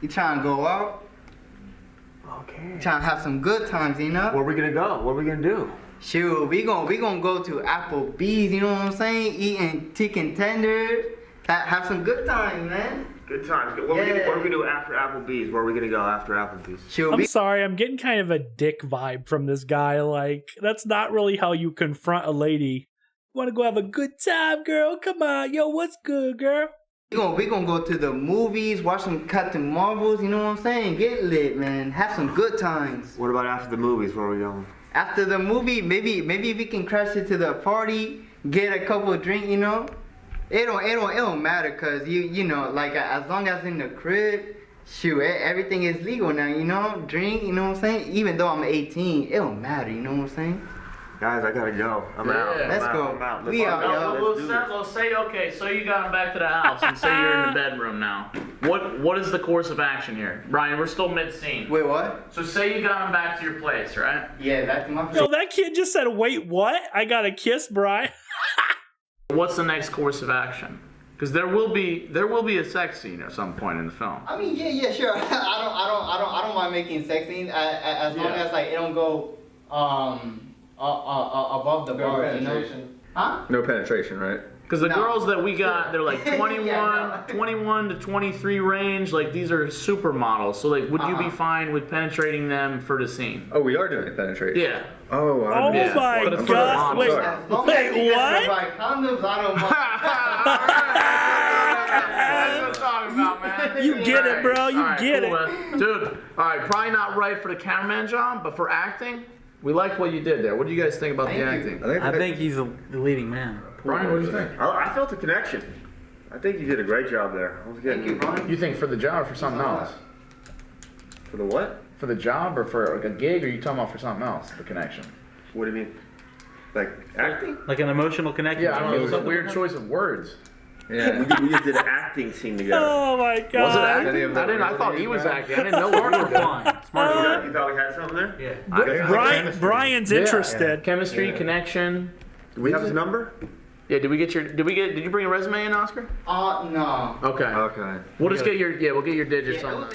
You trying to go out? Okay. Trying to have some good times, you know? Where we gonna go? What are we gonna do? Sure, we gonna go to Applebee's, you know what I'm saying? Eating chicken tenders. Have some good times, man. Good times. What are we gonna do after Applebee's? Where are we gonna go after Applebee's? Sure. I'm sorry, I'm getting kind of a dick vibe from this guy. Like, that's not really how you confront a lady. Want to go have a good time, girl? Come on, yo, what's good, girl? We gonna go to the movies, watch some Captain Marvels, you know what I'm saying? Get lit, man. Have some good times. What about after the movies? Where are we going? After the movie, maybe we can crash into the party, get a couple of drinks, you know? It don't matter, cause you know, like as long as in the crib, shoot, everything is legal now, you know? Drink, you know what I'm saying? Even though I'm 18, it don't matter, you know what I'm saying? Guys, I gotta go. I'm out. Let's go. I'm out. We out, yo. We'll say okay. So you got him back to the house, and say you're in the bedroom now. What is the course of action here, Brian? We're still mid-scene. Wait, what? So say you got him back to your place, right? Yeah, back to my place. Yo, that kid just said, "Wait, what? I got a kiss, Brian." What's the next course of action? Because there will be a sex scene at some point in the film. I mean, yeah, sure. I don't mind making sex scenes as long as like it don't go above the bar, you know? Huh? No penetration, right? Because the girls that we got, they're like 21 to 23 range. Like these are supermodels. So like, would you be fine with penetrating them for the scene? Oh, we are doing penetration. Yeah. Oh, Oh Yeah. my But it's for God! the Wait, sponsor. As long as you what? provide condoms, I don't mind. That's what I'm talking about, man. You get it, bro. You get it. Man. Dude, all right, probably not right for the cameraman job, but for acting, we like what you did there. What do you guys think about the acting? I think he's the leading man. Brian, what do you think? I felt the connection. I think you did a great job there. I was getting. Thank you, Brian. You think for the job or for something else? For the what? For the job or for like a gig, or are you talking about for something else, the connection? What do you mean? Like acting? Like an emotional connection. Yeah, I don't know. It was a weird choice of words. Yeah. we just did an acting scene together. Oh my God! Was it acting? I thought he was acting. I didn't know what we were doing. Smart. You thought we had something there? Yeah. Brian's interested. Chemistry, connection. Do we have his number? Yeah, did you bring a resume in, Oscar? No. Okay. Okay. We'll just get we'll get your digits on.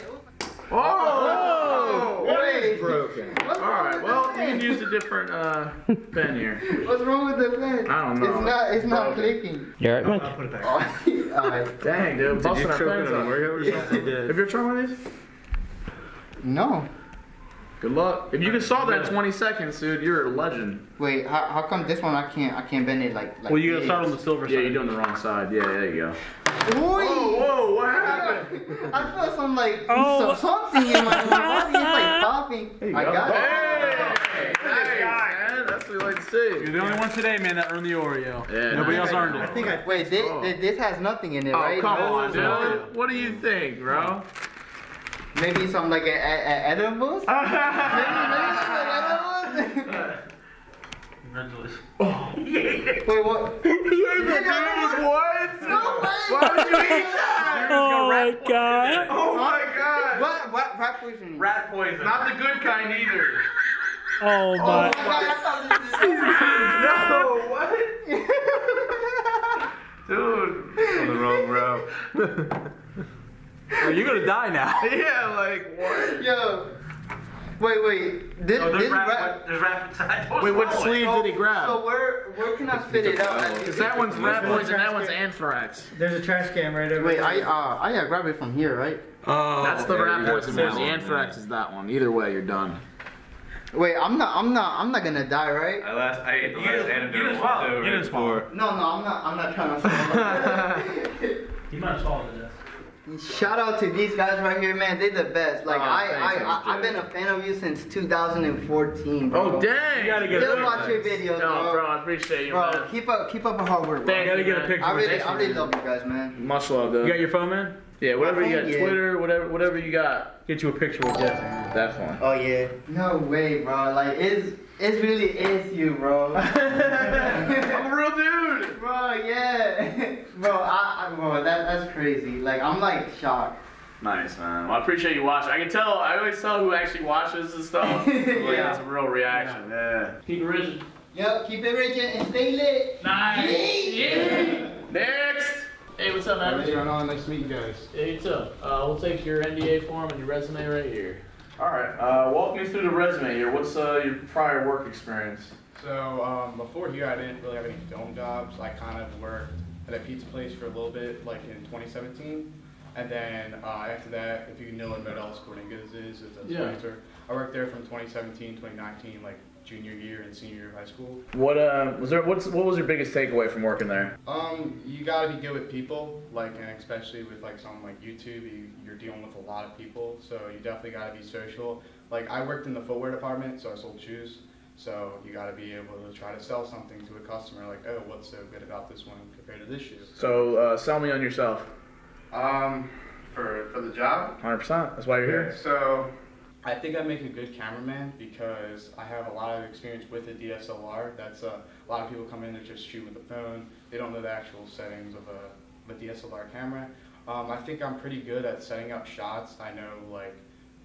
Oh! Wait. It's broken. What's All wrong right. with Well, the you pen? can use a different pen here. What's wrong with the pen? I don't know. It's not clicking. You alright, Mike? I'll put it back. Alright. Dang, dude, Did busting you our choke pens on a up. workout or something? Have you ever tried one of these? No. Good luck. If you can solve that in 20 seconds, dude, you're a legend. Wait, how come this one I can't bend it like Well, you gotta start on the silver side. Yeah, you're doing the wrong side. Yeah, there you go. Whoa, what happened? I felt some like Oh. something in my body. It's like popping. I got it. Hey, man, that's what we like to see. You're the only one today, man, that earned the Oreo. Yeah, Nobody nice. else earned it. Wait, this has nothing in it, Oh, right? come on, No. dude. What do you think, bro? Maybe some like edibles? Maybe some edibles? Congratulations. Wait, what? What? No way! Why would you eat that? Oh my god. Oh my god. What rat poison? Rat poison. Not the good kind either. Oh my. Oh my god, I thought this is No, what? Dude. On the wrong route. Oh, you're gonna die now. Yeah, like what? Yo. Wait. This There's rat. rat inside. Wait, what sleeve did he grab? So where can I fit it out? Because that one's rat poison, that one's anthrax. There's a trash can right over Wait, there. I gotta grab it from here, right? Oh, that's the rat poison one. that The one, anthrax is that one. Either way, you're done. Wait, I'm not gonna die, right? I ate the last antidote too. You didn't swallow. No, I'm not trying to swallow. You might swallow this. Shout out to these guys right here, man. They're the best. Like thanks, I've been a fan of you since 2014, bro. Oh, dang! You gotta get Still a watch your videos, No, bro, I appreciate you, Bro, man. keep up the hard work, bro. Thank Gotta you, get a man. picture. I really with love you guys, man. Much love, dude. You got your phone, man? Yeah, whatever you got, Yeah. Twitter, whatever you got. Get you a picture with Jesse. Definitely. Oh yeah. No way, bro. Like it really is you, bro. I'm a real dude. Bro, yeah. Bro, that's crazy. Like I'm like shocked. Nice, man. Well, I appreciate you watching. I can tell, I always tell who actually watches and stuff. Like, Yeah. it's a real reaction. Yeah. Keep it rich. Yep, keep it rich and stay lit. Nice. Yeah. Next! Hey, what's up, man? Nice to meet you guys. Yeah, you too. We'll take your NDA form and your resume right here. Alright, walk me through the resume here. What's your prior work experience? So before here, I didn't really have any film jobs. I kind of worked at a pizza place for a little bit, like in 2017. And then after that, if you know what Modell's Sporting Goods is a sponsor. I worked there from 2017, 2019, like junior year and senior year of high school. What was your biggest takeaway from working there? You gotta be good with people, like, and especially with like something like YouTube, you're dealing with a lot of people, so you definitely gotta be social. Like I worked in the footwear department, so I sold shoes. So you gotta be able to try to sell something to a customer, like, oh, what's so good about this one compared to this shoe? So sell me on yourself. For the job? 100%. That's why you're here. So I think I make a good cameraman because I have a lot of experience with a DSLR. That's a lot of people come in and just shoot with the phone. They don't know the actual settings of a DSLR camera. I think I'm pretty good at setting up shots. I know, like,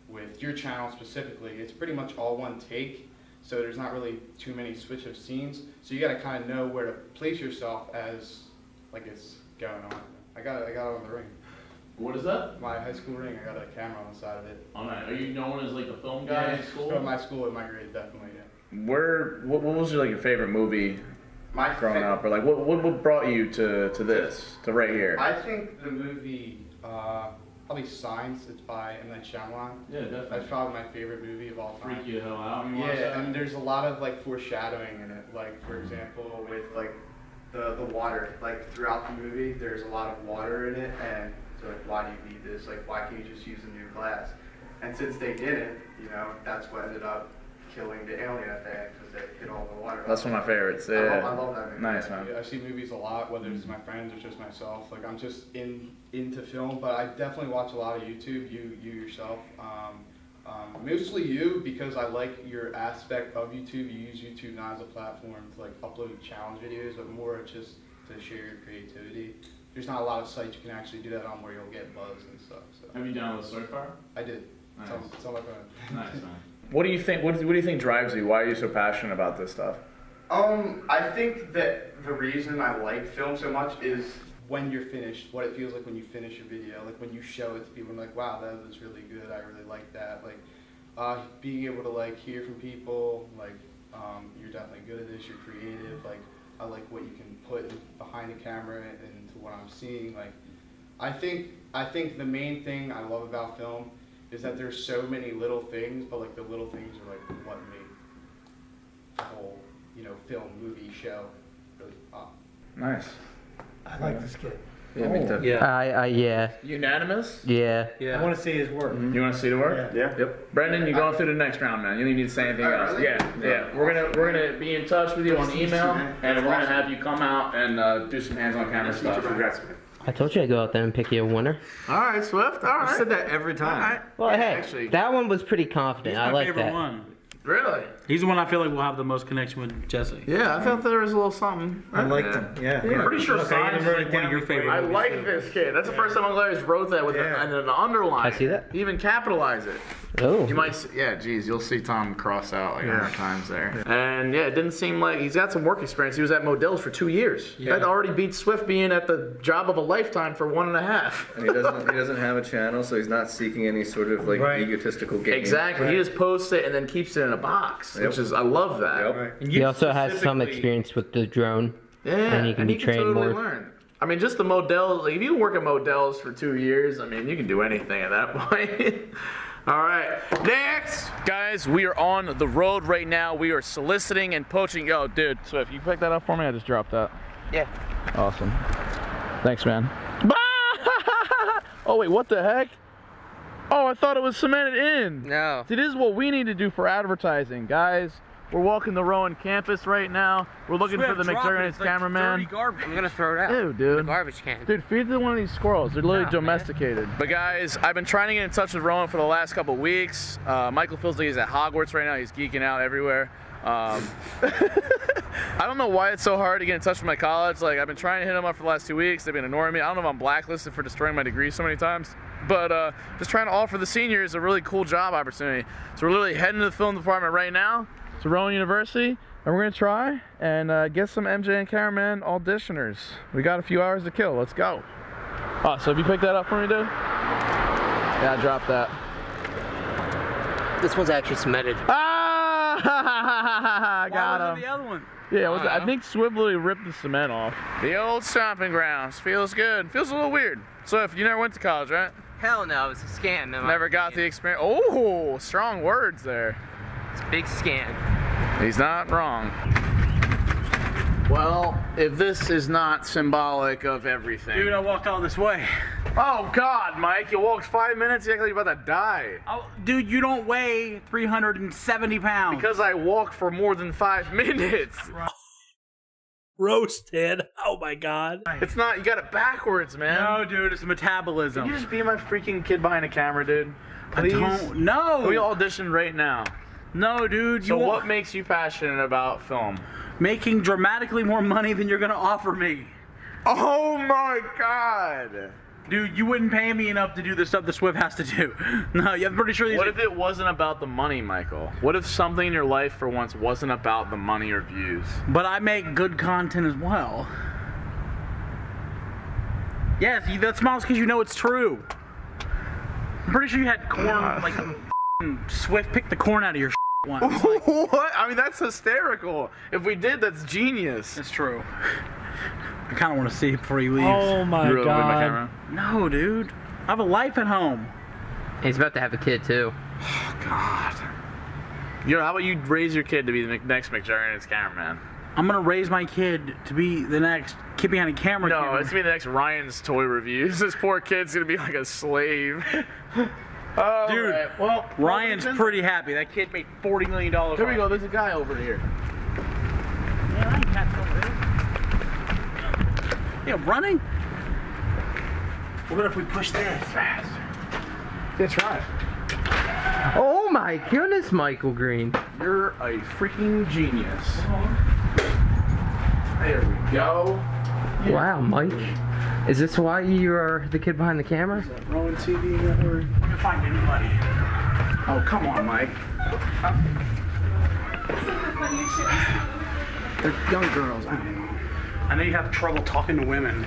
with your channel specifically, it's pretty much all one take. So there's not really too many switch of scenes. So you gotta kind of know where to place yourself as, like, it's going on. I got it on the ring. What is that? My high school ring. I got a camera on the side of it. Oh, nice. Are you known as like the film guy in school? From my school, at my grade, definitely. Yeah. What was your favorite movie growing up, or like what brought you to this, to right here? I think the movie, probably Signs. It's by M. Night Shyamalan. Yeah, definitely. That's probably my favorite movie of all time. Freak you the hell out. You watch Yeah, that? and there's a lot of like foreshadowing in it. Like for example, with like the water. Like throughout the movie, there's a lot of water in it, and so like, why do you need this? Like, why can't you just use a new glass? And since they didn't, that's what ended up killing the alien at the end because they hit all the water. That's one of my favorites. Yeah. I love that movie. Nice, man. I see movies a lot, whether it's my friends or just myself. Like I'm just into film, but I definitely watch a lot of YouTube. You yourself, mostly you, because I like your aspect of YouTube. You use YouTube not as a platform to like upload challenge videos, but more just to share your creativity. There's not a lot of sites you can actually do that on where you'll get buzz and stuff. So. Have you downloaded so far? I did. Nice. It's on my phone. Nice, man. What do you think? What do you think drives you? Why are you so passionate about this stuff? I think that the reason I like film so much is when you're finished, what it feels like when you finish a video, like when you show it to people and like, wow, that was really good, I really like that. Like being able to like hear from people, like you're definitely good at this, you're creative, like I like what you can put behind the camera and to what I'm seeing. Like I think the main thing I love about film is that there's so many little things, but like the little things are like what make the whole, film, movie, show really pop. Nice. I like this kid. Yeah, me too. Yeah. Unanimous? Yeah. I want to see his work. You want to see the work? Yeah. Yep. Brendan, you're going through the next round, man. You don't need to say anything else. Really? Yeah. We're gonna be in touch with you on email, and we're gonna have you come out and do some hands-on camera stuff. Congrats. I told you I'd go out there and pick you a winner. All right, Swift. All right. You said that every time. Well, hey, actually- that one was pretty confident. I like that. One. Really? He's the one I feel like will have the most connection with Jesse. Yeah, I thought there was a little something. I liked him. Yeah. I'm pretty sure Signs is like one of your favorite I movies, like too. this kid. That's the first time Larry's wrote that with an underline. I see that. He even capitalize it. Oh. You might see, yeah, geez, you'll see Tom cross out like 100 times there. And yeah, it didn't seem like he's got some work experience. He was at Modell's for 2 years. That already beats Swift being at the job of a lifetime for 1.5. And he doesn't have a channel, so he's not seeking any sort of like egotistical gain. Exactly. He just posts it and then keeps it in a box, which is, I love that. He also has some experience with the drone. Yeah, and he can be trained totally more. learn. I mean, just the Modell's, like if you work at Modell's for 2 years, I mean, you can do anything at that point. All right, next. Guys, we are on the road right now. We are soliciting and poaching. Yo, dude, Swift, you pick that up for me? I just dropped that. Yeah. Awesome. Thanks, man. Oh, wait, what the heck? Oh, I thought it was cemented in. No. See, this is what we need to do for advertising, guys. We're walking the Rowan campus right now. We're looking for the McJurgen's cameraman. I'm gonna throw it out. Ew, dude. The garbage can. Dude, feed to one of these squirrels. They're literally domesticated. But guys, I've been trying to get in touch with Rowan for the last couple weeks. Michael feels like he's at Hogwarts right now. He's geeking out everywhere. I don't know why it's so hard to get in touch with my college. Like, I've been trying to hit them up for the last 2 weeks. They've been ignoring me. I don't know if I'm blacklisted for destroying my degree so many times. But just trying to offer the seniors a really cool job opportunity. So we're literally heading to the film department right now. To Rowan University, and we're gonna try and get some MJ and Cameraman auditioners. We got a few hours to kill. Let's go. Oh, so have you picked that up for me, dude? Yeah, I dropped that. This one's actually cemented. Ah! I got him. The other one. Yeah, I think Swift literally ripped the cement off. The old stomping grounds. Feels good. Feels a little weird. So if you never went to college, right? Hell no, it was a scam. Never got the experience. Oh, strong words there. It's a big scam. He's not wrong. Well, if this is not symbolic of everything. Dude, I walked all this way. Oh God, Mike, you walked 5 minutes, you act like you're about to die. Oh, dude, you don't weigh 370 pounds. Because I walk for more than 5 minutes. Roasted. Oh my God. It's not, you got it backwards, man. No, dude, it's metabolism. Can you just be my freaking kid behind a camera, dude? Please? No. Can we audition right now? No, dude. So what makes you passionate about film? Making dramatically more money than you're gonna offer me. Oh my God. Dude, you wouldn't pay me enough to do the stuff the Swift has to do. No, I'm pretty sure these. What if it wasn't about the money, Michael? What if something in your life for once wasn't about the money or views? But I make good content as well. Yes, that smiles because you know it's true. I'm pretty sure you had corn, like Swift picked the corn out of your once. Like, what? I mean, that's hysterical. If we did, that's genius. It's true. I kind of want to see it before he leaves. Oh my really God. My camera? No, dude. I have a life at home. He's about to have a kid too. Oh God. Yo, how about you raise your kid to be the next McJurgen's cameraman? I'm gonna raise my kid to be the next kid behind a camera. No, it's gonna be the next Ryan's Toy Reviews. This poor kid's gonna be like a slave. Oh, dude, right. Well, Ryan's pretty happy. That kid made $40 million. Here we go. There's a guy over here. Yeah, I ain't catch over there. Yeah, running. What if we push this fast? Yeah, try it. Oh my goodness, Michael Green. You're a freaking genius. There we go. Yeah. Wow, Mike. Is this why you are the kid behind the camera? Is that Rowan TV Network? I'm gonna find anybody. Oh, come on, Mike. They're young girls. I don't know. I know you have trouble talking to women.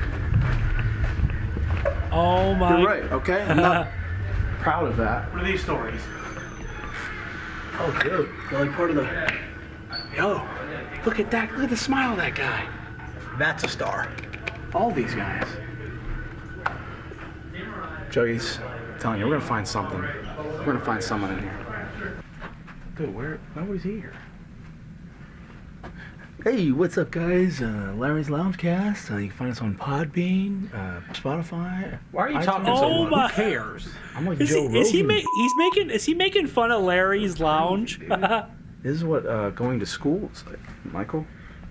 Oh my. You're right, okay? I'm not proud of that. What are these stories? Oh, dude. They're like part of the. Yo, look at that. Look at the smile of that guy. That's a star. All these guys. Juggies, I'm telling you, we're gonna find something. We're gonna find someone in here. Dude, nobody's here. Hey, what's up, guys? Larry's Loungecast. You can find us on Podbean, Spotify. Why are you iTunes. talking so Oh much? my. Who cares? I'm like Is Joe he, is he Rogan. is he making fun of Larry's Lounge? This is what going to school is like, Michael.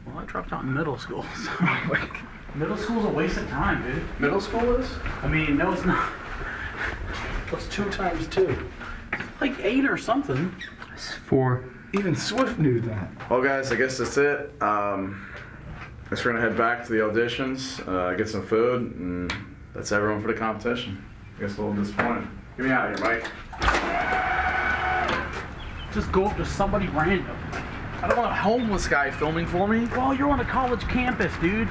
Well, I dropped out in middle school. So like, middle school's a waste of time, dude. Middle school is? I mean, no, it's not. What's 2 times 2? Like 8 or something. It's 4. Even Swift knew that. Well, guys, I guess that's it. Guess we're gonna head back to the auditions, get some food, and that's everyone for the competition. I guess a little disappointed. Get me out of here, Mike. Just go up to somebody random. I don't want a homeless guy filming for me. Well, you're on a college campus, dude.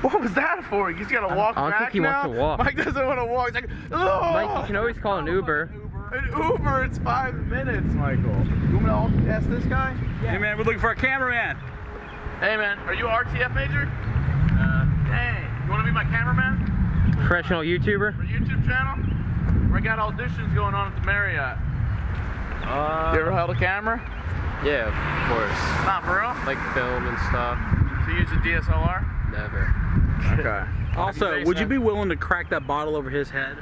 What was that for? He's gotta walk back now? I don't think he wants to walk. Mike doesn't want to walk. He's like, oh! Mike, you can always call an Uber. An Uber, it's 5 minutes, Michael. You want me to ask this guy? Yeah. Hey, man, we're looking for a cameraman. Hey, man, are you an RTF major? Dang. You want to be my cameraman? Professional YouTuber? For a YouTube channel? I got auditions going on at the Marriott. You ever held a camera? Yeah, of course. Not for real? Like film and stuff. So you use a DSLR? Never. Okay. Also, would you be willing to crack that bottle over his head?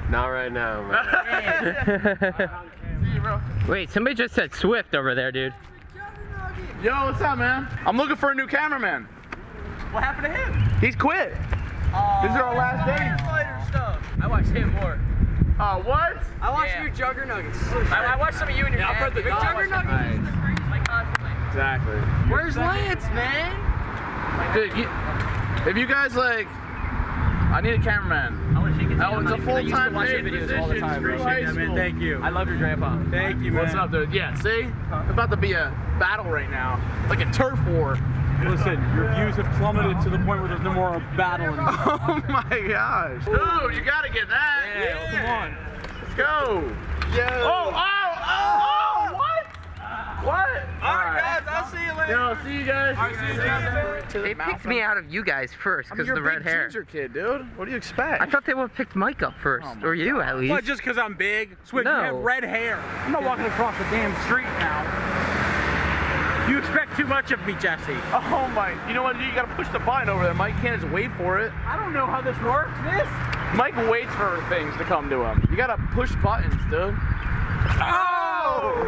Not right now, man. See you, bro. Wait, somebody just said Swift over there, dude. Yo, what's up, man? I'm looking for a new cameraman. What happened to him? He's quit. These are our last days. I watched him more. What? I watched your Jugger Nuggets. I watched some of you and your dad. Big Jugger Nuggets. Exactly. Where's Lance, man? Dude, if you guys like, I need a cameraman. It's a full-time paid position. Screw high school. Thank you. I love your grandpa. Thank you, man. What's up, dude? Yeah, see? It's about to be a battle right now. Like a turf war. Listen, your views have plummeted to the point where there's no more battling. Oh my gosh. Dude, you gotta get that. Yeah. Come on. Let's go. Yeah. Oh, what? What? Alright, guys, I'll see you later. Yo, see you guys. They picked me out of you guys first because of the red hair. Ginger kid, dude. What do you expect? I thought they would have picked Mike up first, or you at least. What, just because I'm big? Swift, No. you have red hair. I'm not walking across the damn street now. You expect too much of me, Jesse. Oh my, you know what? You gotta push the button over there. Mike can't just wait for it. I don't know how this works. Mike waits for things to come to him. You gotta push buttons, dude. Oh!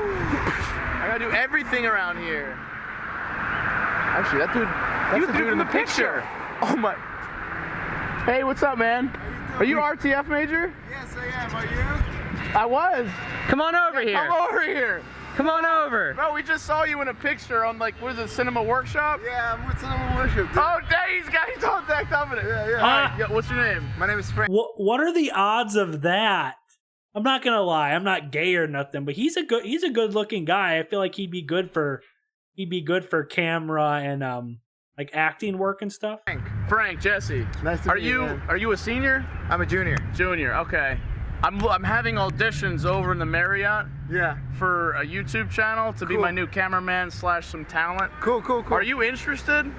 I gotta do everything around here. Actually, that's the dude in the picture. Oh my. Hey, what's up, man? Are you RTF major? Yes, I am. Are you? I was. Come on over here. Come over here. Come on over. Bro, we just saw you in a picture on, like, what is it, Cinema Workshop? Yeah, I'm with Cinema Workshop. Dude. Oh, dang, he's all decked up in it. Yeah. Ah. Yo, what's your name? My name is Frank. What are the odds of that? I'm not gonna lie, I'm not gay or nothing, but he's a good looking guy. I feel like he'd be good for camera and like acting work and stuff. Frank, Jesse. Nice to meet you. Man. Are you a senior? I'm a junior. Junior, okay. I'm having auditions over in the Marriott. Yeah. For a YouTube channel to be my new cameraman / some talent. Cool. Are you interested?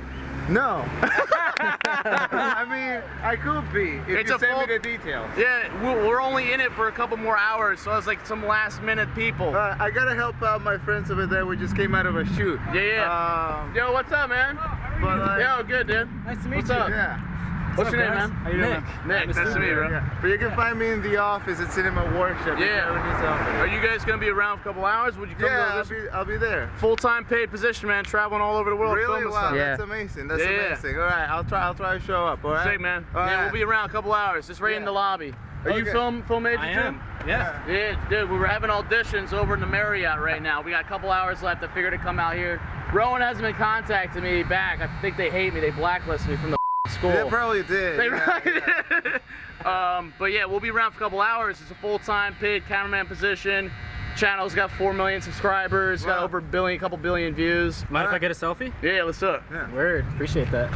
No. I mean, I could be if you send me the details. Yeah, we're only in it for a couple more hours, so it's like some last minute people. I gotta help out my friends over there. We just came out of a shoot. Yeah. Yo, what's up, man? Yo, good, dude. Nice to meet what's you. up? Yeah. What's your name, man? How you doing? Nick. Nice to meet you, bro. Yeah. But you can find me in the office at Cinema Workshop. Yeah. Are you guys gonna be around for a couple hours? Would you come to I'll be there. Full-time paid position, man. Traveling all over the world. Really? Wow, Yeah. that's amazing. That's amazing. All right, I'll try to show up. All right. Sick, man. All yeah, right. we'll be around a couple hours. Just right in the lobby. Are you film major I too? am. Yeah. Yeah, dude, we're having auditions over in the Marriott right now. We got a couple hours left. I figured to come out here. Rowan hasn't been contacting me back. I think they hate me. They blacklisted me from the school. They probably did. They did. But yeah, we'll be around for a couple hours. It's a full-time paid cameraman position. Channel's got 4 million subscribers. Got over a couple billion views. Mind if I get a selfie? Yeah, let's do it. Yeah. Word. Appreciate that.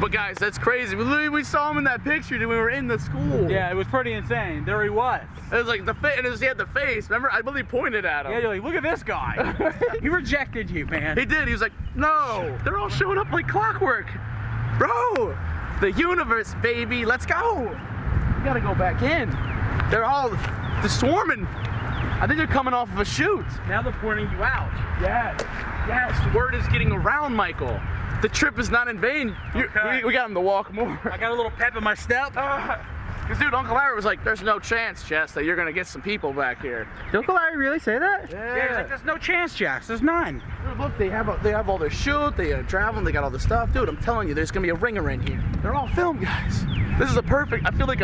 But guys, that's crazy. We saw him in that picture when we were in the school. Yeah, it was pretty insane. There he was. It was like he had the face. Remember? I believe he pointed at him. Yeah, you're like, look at this guy. He rejected you, man. He did. He was like, no. They're all showing up like clockwork. Bro, the universe, baby. Let's go. We gotta go back in. They're swarming. I think they're coming off of a shoot. Now they're pointing you out. Yes. Word is getting around, Michael. The trip is not in vain. Okay. We got him to walk more. I got a little pep in my step. Because, dude, Uncle Larry was like, there's no chance, Jess, that you're going to get some people back here. Did Uncle Larry really say that? Yeah, he's like, there's no chance, Jax. There's none. Dude, look, they have all their shoot, they travel, they got all the stuff. Dude, I'm telling you, there's going to be a ringer in here. They're all film guys. This is a perfect, I feel like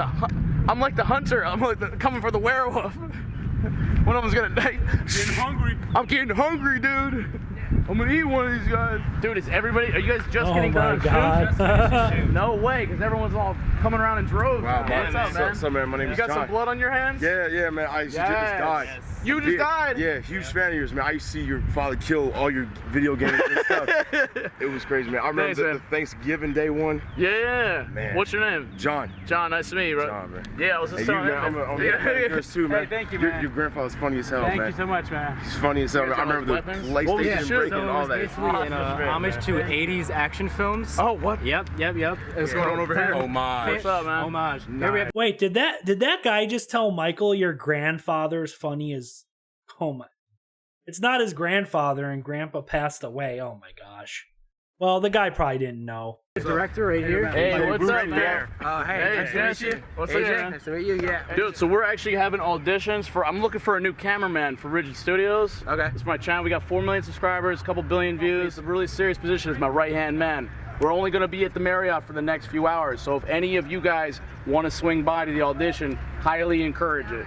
I'm like the hunter. I'm like coming for the werewolf. One of them's gonna die. Getting hungry. I'm getting hungry, dude. I'm gonna eat one of these guys. Dude, is everybody, are you guys just getting done? God. No way, because everyone's all coming around in droves. Wow, man. What's up, man? So, man, my name You is got John. some blood on your hands? Yeah, man. I just died. Yes. You just died? Yeah, huge fan of yours, man. I used to see your father kill all your video games and stuff. It was crazy, man. I remember the Thanksgiving Day one. Yeah. Man. What's your name? John. John, nice to meet you, bro. John, man. Yeah, I was just Hey, you, telling man, him. I'm a fan of yours too, man. Hey, thank you, man. Your grandfather's funny as hell, Thank man. you so much, man. He's funny as hell. Man. I remember the PlayStation break and all that. Basically an homage to 80s action films. Oh, what? Yep. What's going on over here? Homage. What's up, man? Homage. Wait, did that guy just tell Michael your grandfather's funny as? Oh my! It's not his grandfather, and Grandpa passed away. Oh my gosh! Well, the guy probably didn't know. Director right here. Hey, what's up, man? Hey, nice to meet you. What's AJ, up, man? nice to meet you. Yeah. Dude, so we're actually having auditions for. I'm looking for a new cameraman for Rigid Studios. Okay. It's my channel. We got 4 million subscribers, a couple billion views. A really serious position as my right-hand man. We're only going to be at the Marriott for the next few hours, so if any of you guys want to swing by to the audition, highly encourage it.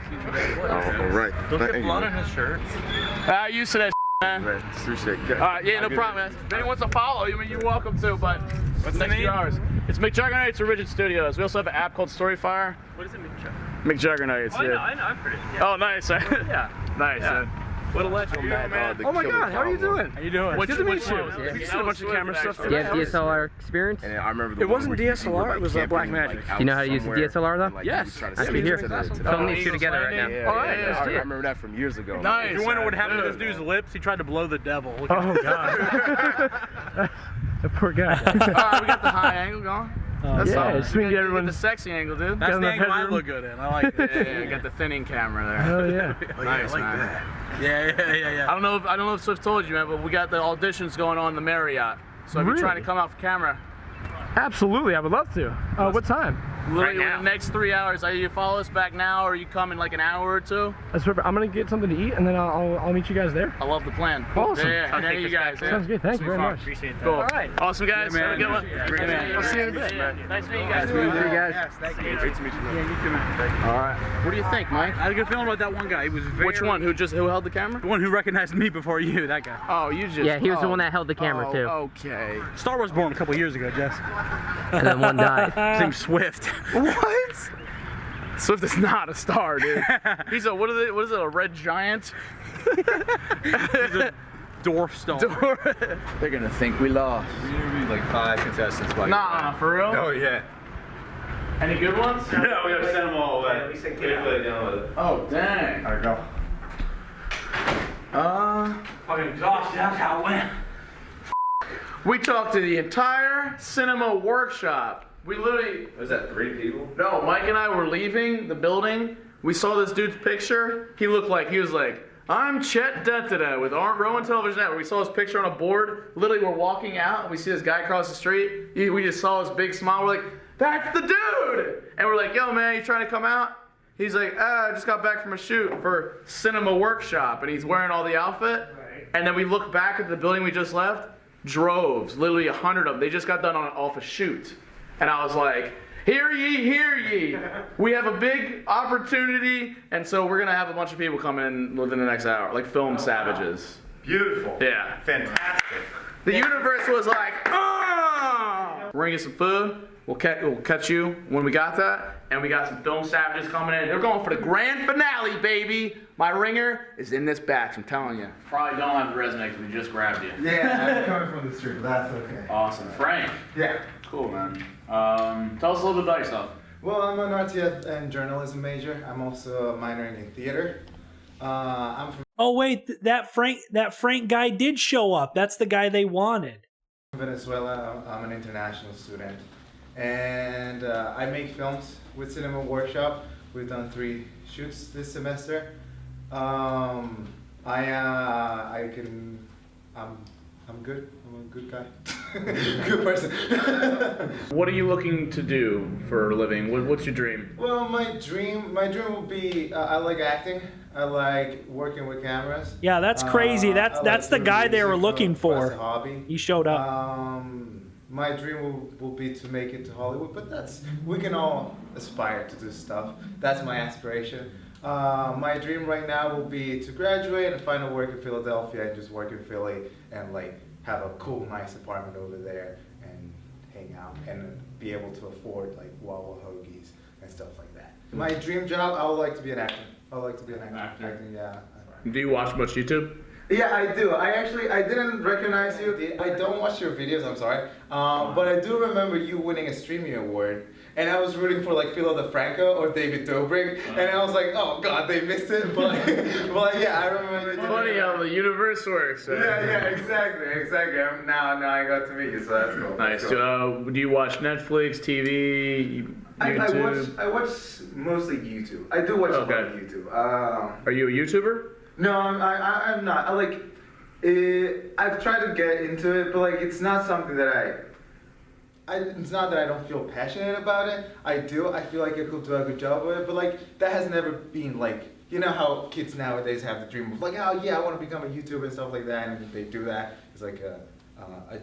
All right. Don't get blood on his shirt. I'm used to that man. Appreciate it. Yeah, no problem, man. If anyone wants to follow, I mean, you're welcome to, but what's the next few hours? It's McJuggernauts or Rigid Studios. We also have an app called Storyfire. What is it, McJuggernauts, Oh, yeah. I know, I've heard it. Yeah. Oh, nice. Yeah. Nice. What a legend, man. Oh my God, how are you doing? How you doing? Good to meet you. Yeah. You see a bunch of camera stuff Do you have DSLR experience? And I remember It wasn't DSLR, it was Black Magic. Do you know how to use the DSLR though? Yes. I can hear. Film these two together right now. Yeah, I remember that from years ago. Nice. If you wonder what happened to this dude's lips, he tried to blow the devil. Look Oh God. The poor guy. We got the high angle going. That's yeah, all. it's swing everyone. The sexy angle, dude. That's the angle I look good in. I like it. Yeah, got the thinning camera there. Oh yeah. Nice, like man. that. Yeah. I don't know if Swift told you, man, but we got the auditions going on in the Marriott. So if you're trying to come out for camera, Absolutely, I would love to. What time? literally in the next 3 hours, either you follow us back now or you come in like an hour or two. That's perfect. I'm gonna get something to eat and then I'll meet you guys there. I love the plan. Awesome. Yeah, and then you guys. Sounds good. Thank you very much. Appreciate that. Cool. All right. Awesome, guys. Yeah, Have a good one. Great man. I'll see you in a bit. Nice to meet you guys. Nice to meet you guys. Yes, thank you. Great to meet you, man. Yeah, you too, man. All right. What do you think, Mike? I had a good feeling about that one guy. He was very... Which one? Who held the camera? The one who recognized me before you, that guy. Oh, you just... Yeah, he was the one that held the camera too. Okay. Star Wars born a couple years ago, Jess. And then one died. His name's Swift. What? Swift is not a star, dude. He's a, what is it, a red giant? He's a dwarf star. They're gonna think we lost. We interviewed like 5 contestants. Nah, for real? Oh yeah. Any good ones? No, we gotta send them all away. We sent Oh, dang. Alright, go. Fucking exhausted. That's how it went. We talked to the entire cinema workshop. We literally... Was that 3 people? No, Mike and I were leaving the building. We saw this dude's picture. He was like, I'm Chet Dentida with Rowan Television Network. We saw his picture on a board. Literally, we're walking out, and we see this guy across the street. We just saw his big smile. We're like, that's the dude! And we're like, yo, man, you trying to come out? He's like, I just got back from a shoot for Cinema Workshop, and he's wearing all the outfit. Right. And then we look back at the building we just left. Droves, literally 100 of them. They just got done off a shoot. And I was like, hear ye, hear ye. We have a big opportunity, and so we're going to have a bunch of people come in within the next hour, like film savages. Beautiful. Yeah. Fantastic. The universe was like, ah! We're going to get some food. We'll catch you when we got that. And we got some film savages coming in. They're going for the grand finale, baby. My ringer is in this batch, I'm telling you. Probably don't have the resume because we just grabbed you. Yeah, I'm coming from the street, but that's okay. Awesome. Frank. Yeah. Cool, man. Tell us a little bit about yourself. Well, I'm an RTF and journalism major. I'm also minoring in theater. I'm from Oh wait, that Frank guy did show up. That's the guy they wanted. Venezuela. I'm an international student. And I make films with Cinema Workshop. We've done 3 shoots this semester. I'm good. I'm a good guy. Good person. What are you looking to do for a living? What's your dream? Well, my dream will be, I like acting. I like working with cameras. Yeah, that's crazy. That's the guy they were looking as for. a hobby. He showed up. My dream will be to make it to Hollywood, but we can all aspire to do stuff. That's my aspiration. My dream right now will be to graduate and find a work in Philadelphia and just work in Philly and like have a cool, nice apartment over there and hang out and be able to afford like Wawa hoagies and stuff like that. My dream job, I would like to be an actor. I would like to be an actor. Acting, yeah. Do you watch much YouTube? Yeah, I do. I didn't recognize you. I don't watch your videos, I'm sorry. But I do remember you winning a streaming award. And I was rooting for like Philo DeFranco or David Dobrik. And I was like, oh God, they missed it. But yeah, I remember. Funny how the universe works. Yeah, exactly. Now I got to meet you, so that's cool. Nice. That's cool. Do you watch Netflix, TV, YouTube? I watch mostly YouTube. I do watch a lot of YouTube. Are you a YouTuber? No, I'm not. I've tried to get into it, but like it's not something that it's not that I don't feel passionate about it. I do. I feel like I could do a good job with it, but like that has never been like, you know how kids nowadays have the dream of like, oh yeah, I want to become a YouTuber and stuff like that, and they do that. It's like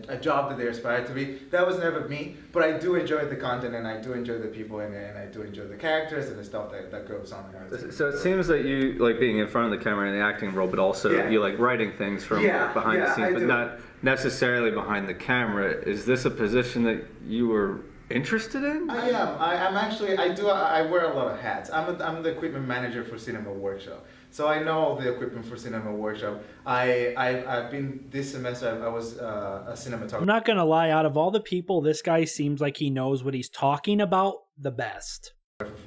a job that they aspire to be. That was never me, but I do enjoy the content and I do enjoy the people in it and I do enjoy the characters and the stuff that goes on. So it seems that you like being in front of the camera in the acting role, but also you like writing things from behind the scenes, but not necessarily behind the camera. Is this a position that you were interested in? I am. I'm actually. I wear a lot of hats. I'm the equipment manager for Cinema Workshop. So I know all the equipment for Cinema Workshop. I've been this semester. I was a cinematographer. I'm not gonna lie. Out of all the people, this guy seems like he knows what he's talking about the best.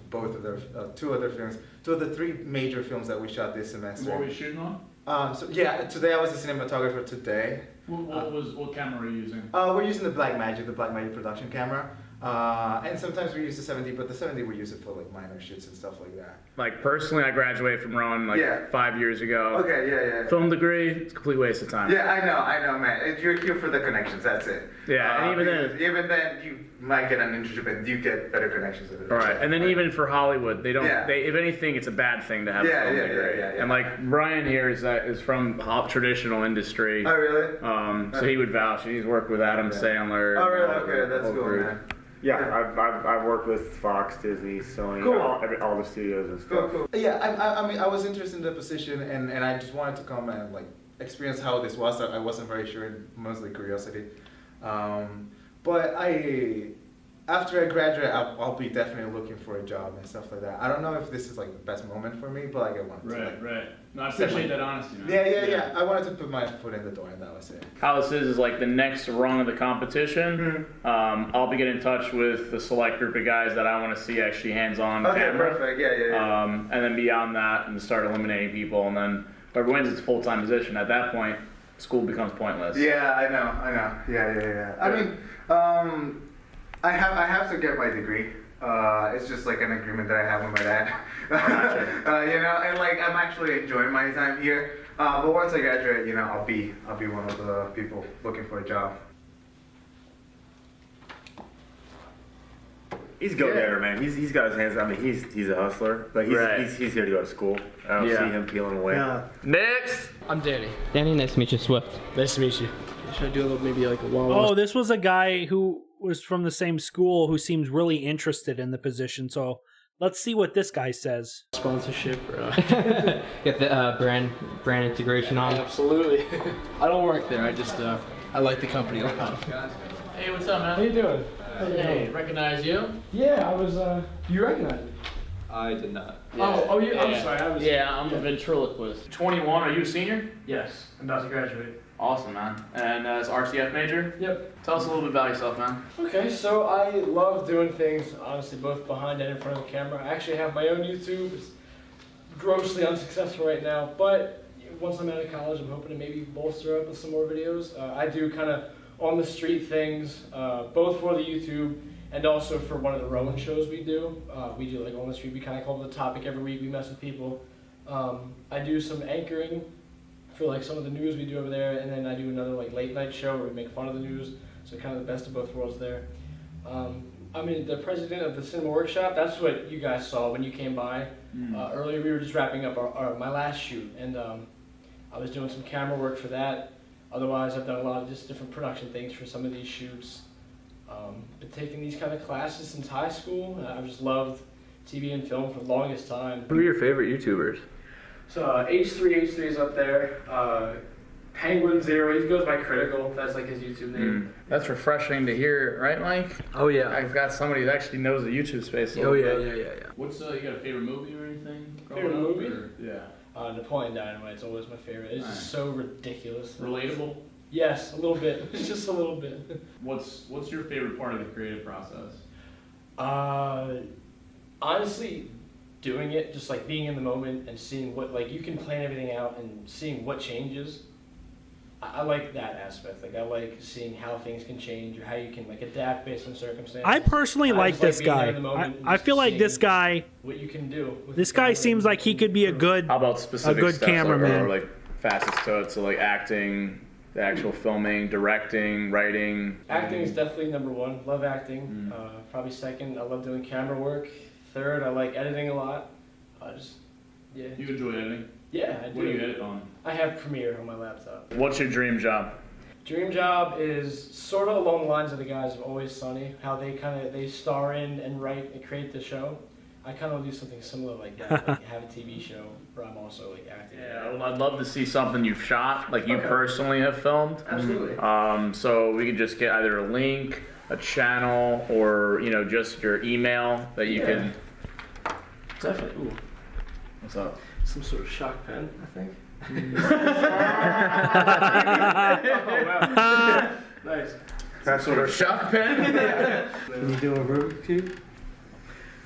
Both of their two other films, two of the three major films that we shot this semester. What were you shooting on? So yeah, today I was a cinematographer. Today. What camera are you using? We're using the Blackmagic production camera. And sometimes we use the 70, but the 70 we use it for like minor shoots and stuff like that. Like personally, I graduated from Rowan like 5 years ago. Okay, yeah. Film degree, it's a complete waste of time. Yeah, I know, man. You're here for the connections, that's it. Yeah, and even then, you might get an internship, but you get better connections. All right, and then even for Hollywood, they don't. If anything, it's a bad thing to have a film degree. Yeah. And like Brian here is from traditional industry. Oh really? So he would vouch. He's worked with Adam Sandler. Oh really? Okay, that's cool, man. Yeah, I've worked with Fox, Disney, Sony, all the studios and stuff. Cool. Yeah, I mean, I was interested in the position, and I just wanted to come and like experience how this was. I wasn't very sure, mostly curiosity. But after I graduate, I'll be definitely looking for a job and stuff like that. I don't know if this is like the best moment for me, but like I wanted to. Right. No, I appreciate that honesty, man. Yeah. I wanted to put my foot in the door, and that was it. How this is like the next rung of the competition. I'll be getting in touch with the select group of guys that I want to see actually hands-on camera. Perfect. Yeah. And then beyond that, and start eliminating people, and then whoever wins, it's a full-time position. At that point, school becomes pointless. Yeah, I know. Yeah. I mean, I have to get my degree. It's just like an agreement that I have with my dad. You know, and like I'm actually enjoying my time here. But once I graduate, you know, I'll be one of the people looking for a job. He's a go-getter, man. He's got his hands. I mean, he's a hustler, but he's here to go to school. I don't see him peeling away. Next, I'm Danny. Danny, nice to meet you, Swift. Nice to meet you. Should I do a little, maybe like a one? Oh, this was a guy who was from the same school who seems really interested in the position. So let's see what this guy says. Sponsorship. Get the brand integration on. Absolutely. I don't work there. I just I like the company a lot. Hey, what's up, man? How you doing? Hey, recognize you? Yeah, I was. You recognize me? I did not. Yeah. Oh, you? I'm sorry. I'm a ventriloquist. 21. Are you a senior? Yes, I'm about to graduate. Awesome, man. And as RCF major? Yep. Tell us a little bit about yourself, man. Okay, so I love doing things, honestly, both behind and in front of the camera. I actually have my own YouTube. It's grossly unsuccessful right now, but once I'm out of college, I'm hoping to maybe bolster up with some more videos. I do kind of on-the-street things, both for the YouTube and also for one of the Rowan shows we do. We do like on the street, we kind of call it The Topic every week. We mess with people. I do some anchoring for like some of the news we do over there, and then I do another like late night show where we make fun of the news, so kind of the best of both worlds there. I mean, the president of the Cinema Workshop, that's what you guys saw when you came by. Earlier we were just wrapping up my last shoot, and I was doing some camera work for that. Otherwise, I've done a lot of just different production things for some of these shoots. Been taking these kind of classes since high school. I've just loved TV and film for the longest time. Who are your favorite YouTubers? So H3 is up there. Penguin Zero, he goes by Critical. That's like his YouTube name. That's refreshing to hear, right, Mike? Oh yeah. I've got somebody that actually knows the YouTube space. Oh yeah. What's you got a favorite movie or anything? Favorite movie? Yeah. Napoleon Dynamite's always my favorite. It's just so ridiculous. Relatable? Yes, a little bit. Just a little bit. What's your favorite part of the creative process? Honestly, doing it, just like being in the moment and seeing what, like, you can plan everything out and seeing what changes. I like that aspect. Like, I like seeing how things can change or how you can, like, adapt based on circumstances. I personally like just this being there guy. in the moment and I just feel like seeing this guy. What you can do. with This the guy camera. seems like he could be a good. How about specific a good steps, cameraman. or like fastest to it? So like acting, the actual filming, directing, writing. Acting is definitely number one. Love acting. Probably second, I love doing camera work. Third, I like editing a lot. Yeah. You enjoy editing? Yeah, I do. What do you edit on? I have Premiere on my laptop. What's your dream job? Dream job is sort of along the lines of the guys of Always Sunny, how they star in and write and create the show. I kind of do something similar like that, like have a TV show where I'm also like acting. Yeah, well, I'd love to see something you've shot, like you personally have filmed. Absolutely. So we could just get either a link, a channel, or just your email that you can. Definitely. Ooh. What's up? Some sort of shock pen, I think. Nice. Some sort of shock pen. Can you do a Rubik's Cube?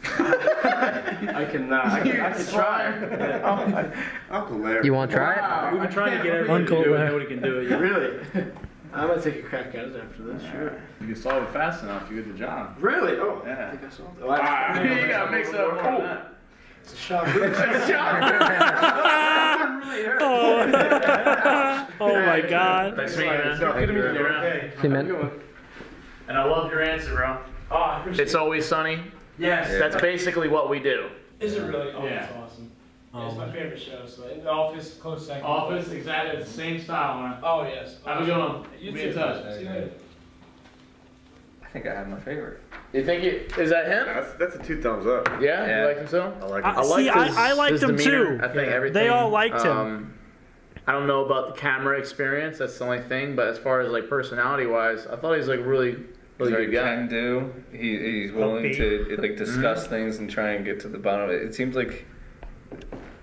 I cannot. I can try. Uncle Larry. You want to try it? We've been trying to get everyone to do it. Nobody can do it yet. Really? I'm gonna take a crack at it after this. Sure. You can solve it fast enough. You get the job. Really? Oh. Yeah. I think I saw it. You gotta mix it up more than that. It's a shock. Oh my God. Thanks, man. See, man. And I love your answer, bro. Oh, I appreciate It's always sunny. Yes. That's basically what we do. Is it really? Oh, Yeah. that's awesome. Yeah, it's my favorite show. So in the Office, close second. Office, exactly the same style, man. Oh yes. Have a good one. You Be too. in touch. See you later. I think I have my favorite. You think is that him? That's a 2 thumbs up. Yeah, you like him so? I like I- it. see, I liked his him demeanor. too. I think Yeah. everything. They all liked him. I don't know about the camera experience. That's the only thing. But as far as like personality wise, I thought he was like really He's good guy. can do. He's willing to like discuss things and try and get to the bottom of it. It seems like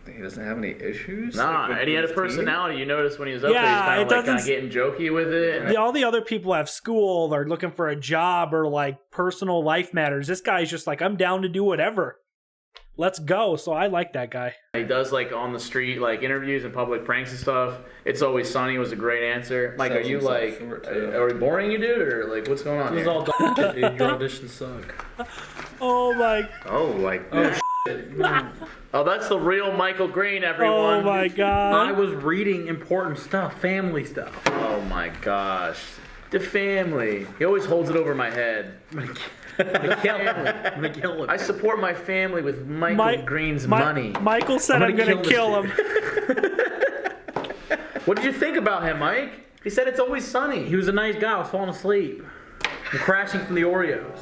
he doesn't have any issues. Nah, with and he had a his team. personality. You notice when he was up Yeah, there, he's it kind of doesn't- getting jokey with it. And All the other people have school, they're looking for a job or like personal life matters. This guy's just like, I'm down to do whatever. Let's go. So I like that guy. he does like on the street, like interviews and public pranks and stuff. It's Always Sunny was a great answer. Mike, are Sells you himself like, short, too. are we boring you, dude, or like what's going on? This is Here? all done, dude. Your auditions suck. Oh my. Oh, like that. Oh, that's the real Michael Green, everyone. Oh my God. I was reading important stuff, family stuff. Oh my gosh. The family. He always holds it over my head. I'm gonna kill him. I support my family with Michael Green's money. Michael said I'm gonna kill him. What did you think about him, Mike? He said it's always sunny. He was a nice guy. I was falling asleep. I'm crashing from the Oreos.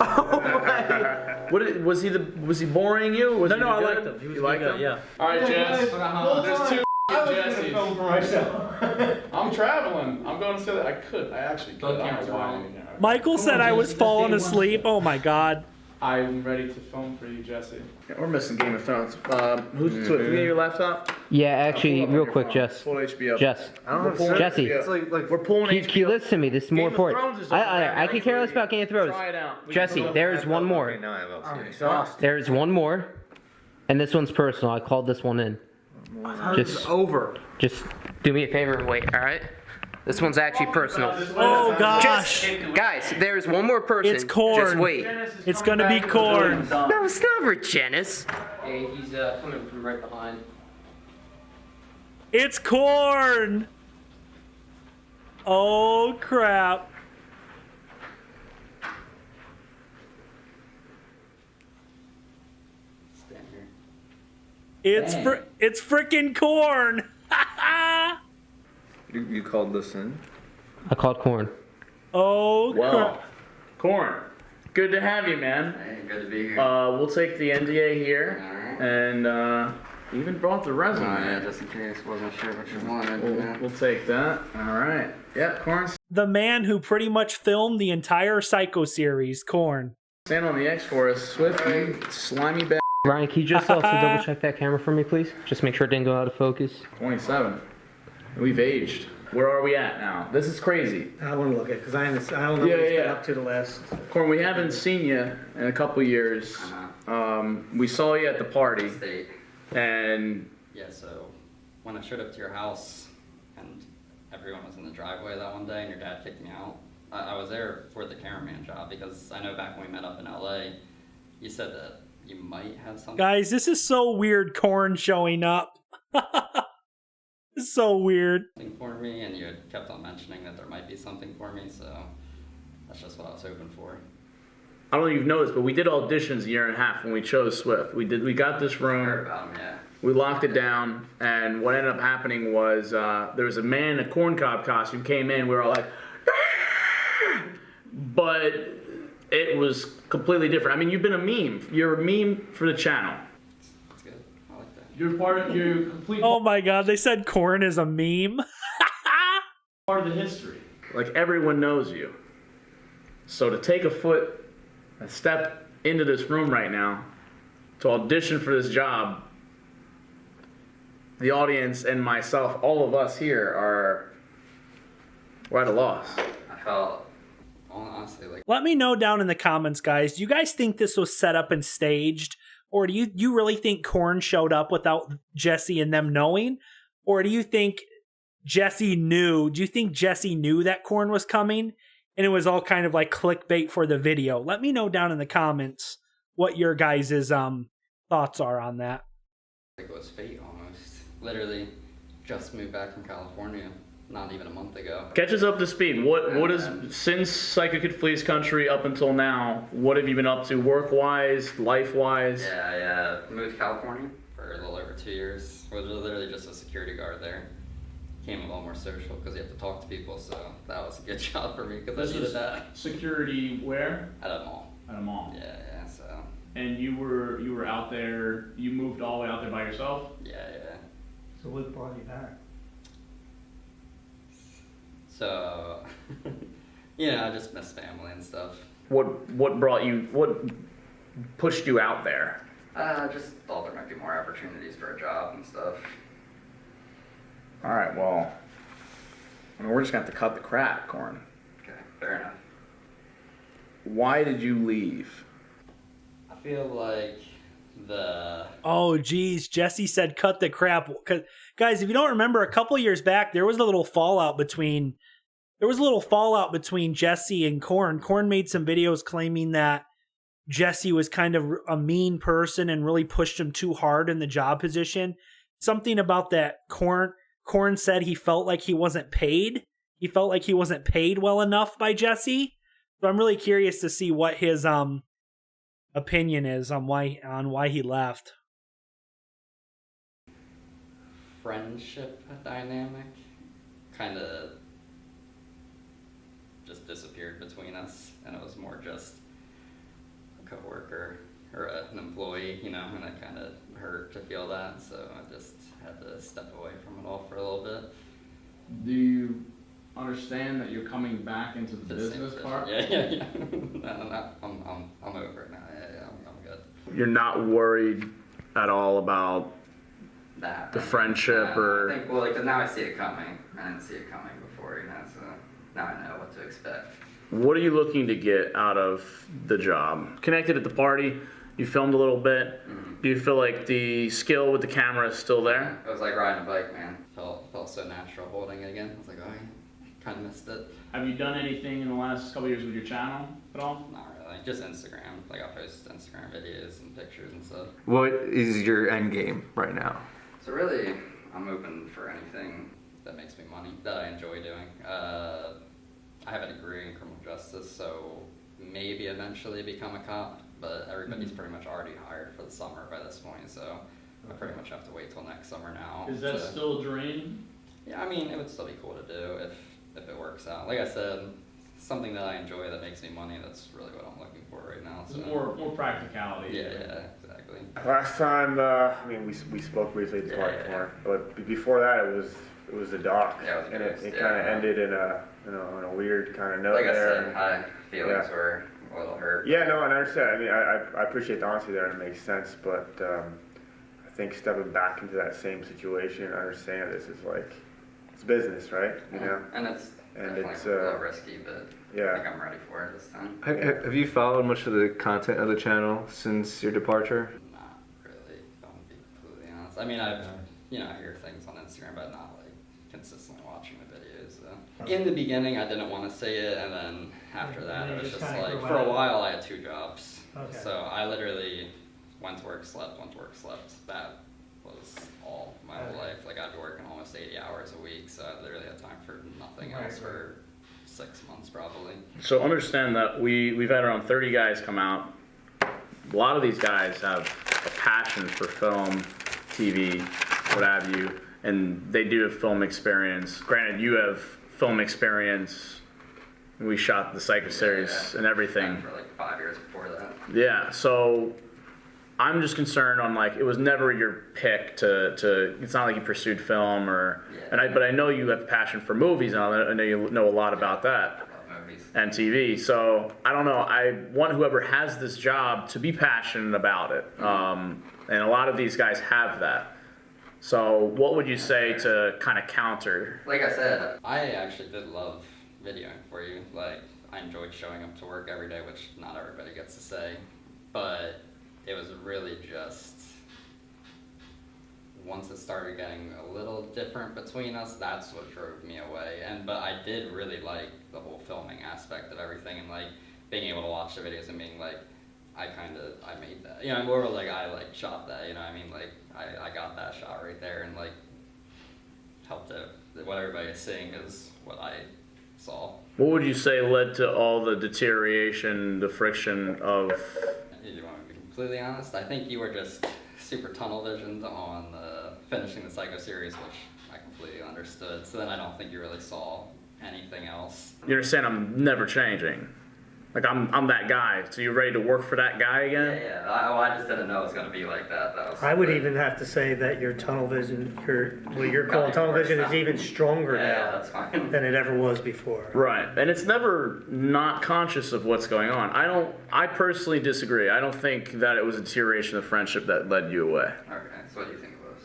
Was he boring you? Was No, I good? liked him. He was You a liked good guy, him? yeah. All right, Jess. There's two Jessies. I'm traveling. I'm going to say that I actually could. I don't know why. Michael said I was falling asleep. Oh my God. I'm ready to film for you, Jesse. Yeah, we're missing Game of Thrones. Who's can you get your laptop? Yeah, actually, real quick, Jess. Full HBO. Jess. I don't know. Jesse. It's like we're pulling Can you listen to me? This is more Game of important. Thrones is over there. I can care less about Game of Thrones. Try it out. We Jesse, can put it there up is on one that. more. Okay, now I have LCD. There's one more, and this one's personal. I called this one in. Just over. Just do me a favor and wait, all right? This one's actually personal. Oh gosh. Just, guys, there's one more person. It's corn. Just wait. It's gonna be corn. No, it's never Janice. Hey, he's coming from right behind. It's corn. Oh crap. It's frickin' corn. You called this in? I called corn. Oh Well, corn. Good to have you, man. Hey, good to be here. We'll take the NDA here, and you even brought the resume. Yeah, just in case. Wasn't sure what you wanted. We'll take that. All right. Yeah, Corn. The man who pretty much filmed the entire Psycho series, Corn. Stand on the X for us, Swift, you slimy bag. Ryan, can you just also double check that camera for me, please? Just make sure it didn't go out of focus. 27. We've aged. Where are we at now? This is crazy. I want to look at it because I don't know what he's been up to the last. Corn, we haven't seen you in a couple years. We saw you at the party. And yeah, so when I showed up to your house and everyone was in the driveway that one day and your dad kicked me out, I was there for the cameraman job because I know back when we met up in LA, you said that you might have something. Guys, this is so weird, Corn showing up. It's so weird. For me, and you had kept on mentioning that there might be something for me, so that's just what I was hoping for. I don't know if you've noticed, but we did auditions a year and a half when we chose Swift. We got this room. I heard about him, yeah. We locked it down, and what ended up happening was there was a man in a corn cob costume came in. We were all like, ah! But it was completely different. I mean, you've been a meme. You're a meme for the channel. That's good. I like that. You're complete. Oh my God, they said Corn is a meme. Part of the history. Like everyone knows you. So to take a step into this room right now, to audition for this job, the audience and myself, all of us here we're at a loss. I felt, honestly, like... Let me know down in the comments, guys. Do you guys think this was set up and staged? Or do you really think Corn showed up without Jesse and them knowing? Or do you think Jesse knew? Do you think Jesse knew that Corn was coming? And it was all kind of like clickbait for the video. Let me know down in the comments what your guys' thoughts are on that. It was fate almost. Literally just moved back from California not even a month ago. Catch us up to speed. What is, since Psycho Kid Flees Country up until now, what have you been up to work-wise, life-wise? Yeah, I moved to California for a little over 2 years. I was literally just a security guard there. Became a little more social because you have to talk to people, so that was a good job for me because I needed that. Security where? At a mall. At a mall. Yeah, so. And you were out there, you moved all the way out there by yourself? Yeah. So what brought you back? So, I just miss family and stuff. What pushed you out there? Just thought there might be more opportunities for a job and stuff. All right, well, we're just going to have to cut the crap, Corn. Okay, fair enough. Why did you leave? I feel like Oh, geez. Jesse said cut the crap. Guys, if you don't remember, a couple years back, there was a little fallout between Jesse and Corn. Corn made some videos claiming that Jesse was kind of a mean person and really pushed him too hard in the job position. Something about that Corn said he felt like he wasn't paid. He felt like he wasn't paid well enough by Jesse. So I'm really curious to see what his opinion is on why he left. Friendship dynamic kind of just disappeared between us, and it was more just a coworker or an employee, and it kind of hurt to feel that, so I just had to step away from it all for a little bit. Do you understand that you're coming back into the business part? Yeah. No, I'm over it now. Yeah, I'm good. You're not worried at all about the friendship or... I think, because now I see it coming. I didn't see it coming before, so now I know what to expect. What are you looking to get out of the job? Connected at the party, you filmed a little bit. Mm-hmm. Do you feel like the skill with the camera is still there? It was like riding a bike, man. Felt so natural holding it again. I was like, oh, I kind of missed it. Have you done anything in the last couple years with your channel at all? Not really, just Instagram. Like I post Instagram videos and pictures and stuff. What is your end game right now? So really, I'm open for anything that makes me money, that I enjoy doing. I have a degree in criminal justice, so maybe eventually become a cop, but everybody's pretty much already hired for the summer by this point, so I pretty much have to wait till next summer now. Is that still a dream? Yeah, I mean, it would still be cool to do if it works out. Like I said, something that I enjoy that makes me money. That's really what I'm looking for right now. So. More practicality. Yeah, exactly. Last time, I mean, we spoke briefly before, but before that, it was the doc, and it kind of ended in a weird kind of note. Like I there. said, my feelings were a little hurt. Yeah, no, and I understand. I mean, I appreciate the honesty there, and it makes sense, but I think stepping back into that same situation, I understand this is like, it's business, right? You know? And it's definitely a little risky, but I think I'm ready for it this time. Have you followed much of the content of the channel since your departure? Not really, if I'm being completely honest. I mean, I hear things on Instagram, but not like consistently watching the videos. In the beginning, I didn't want to say it, and then after that, it was just like, for a while, I had 2 jobs. Okay. So I literally went to work, slept. That was all my whole life. Like, I'd be working almost 80 hours a week, so I literally had time for nothing else for 6 months probably. So understand that we've had around 30 guys come out. A lot of these guys have a passion for film, TV, what have you, and they do have film experience. Granted, you have film experience. We shot the Psycho series and everything. For like 5 years before that. Yeah, so I'm just concerned on like, it was never your pick to it's not like you pursued film or, but I know you have passion for movies, and I know you know a lot about that. And TV, so I don't know, I want whoever has this job to be passionate about it, and a lot of these guys have that. So what would you say to kind of counter? Like I said, I actually did love videoing for you. Like, I enjoyed showing up to work every day, which not everybody gets to say, but it was really just, once it started getting a little different between us, that's what drove me away. But I did really like the whole filming aspect of everything, and like being able to watch the videos and being like, I made that. You know, more like I like shot that, you know what I mean? Like I got that shot right there, and like helped it. What everybody is seeing is what I saw. What would you say led to all the deterioration, the friction of? You want me to be completely honest? I think you were just super tunnel visioned on finishing the Psycho series, which I completely understood. So then I don't think you really saw anything else. You understand I'm never changing. Like I'm that guy. So you're ready to work for that guy again? Yeah. I just didn't know it was going to be like that. I would even have to say that your tunnel vision, what you're calling tunnel vision, is even stronger now that's fine. than it ever was before. Right, and it's never not conscious of what's going on. I personally disagree. I don't think that it was a deterioration of friendship that led you away. Okay, so what do you think it was?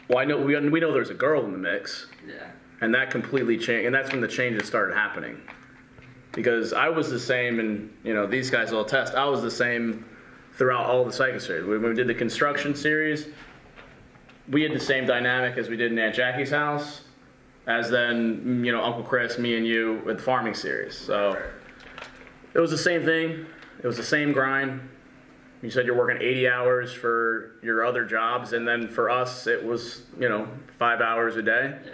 Well, I know we know there's a girl in the mix. Yeah. And that completely changed, and that's when the changes started happening. Because I was the same, and you know these guys will attest. I was the same throughout all the Psycho series. When we did the construction series, we had the same dynamic as we did in Aunt Jackie's house, as then Uncle Chris, me, and you with the farming series. So it was the same thing. It was the same grind. You said you're working 80 hours for your other jobs, and then for us it was 5 hours a day. Yeah.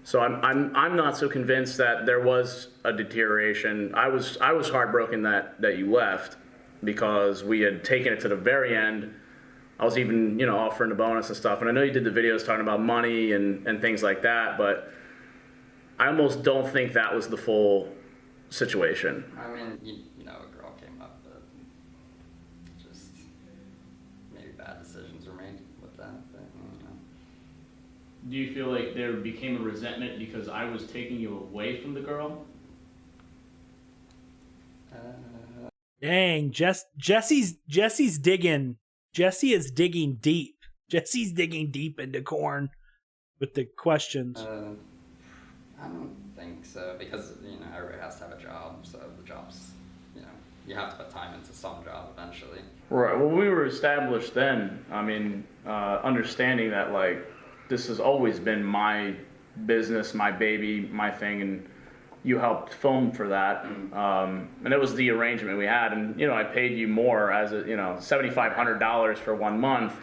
So I'm not so convinced that there was a deterioration. I was heartbroken that you left, because we had taken it to the very end. I was even offering a bonus and stuff, and I know you did the videos talking about money and things like that, but I almost don't think that was the full situation. I mean, a girl came up, but just maybe bad decisions were made with that. But, Do you feel like there became a resentment because I was taking you away from the girl? Dang, Jesse's digging. Jesse is digging deep. Jesse's digging deep into corn with the questions. I don't think so, because everybody has to have a job. So the job's you have to put time into some job eventually. Right. Well, we were established then. I mean, understanding that like this has always been my business, my baby, my thing, and you helped film for that. And it was the arrangement we had. And I paid you more as a $7,500 for 1 month.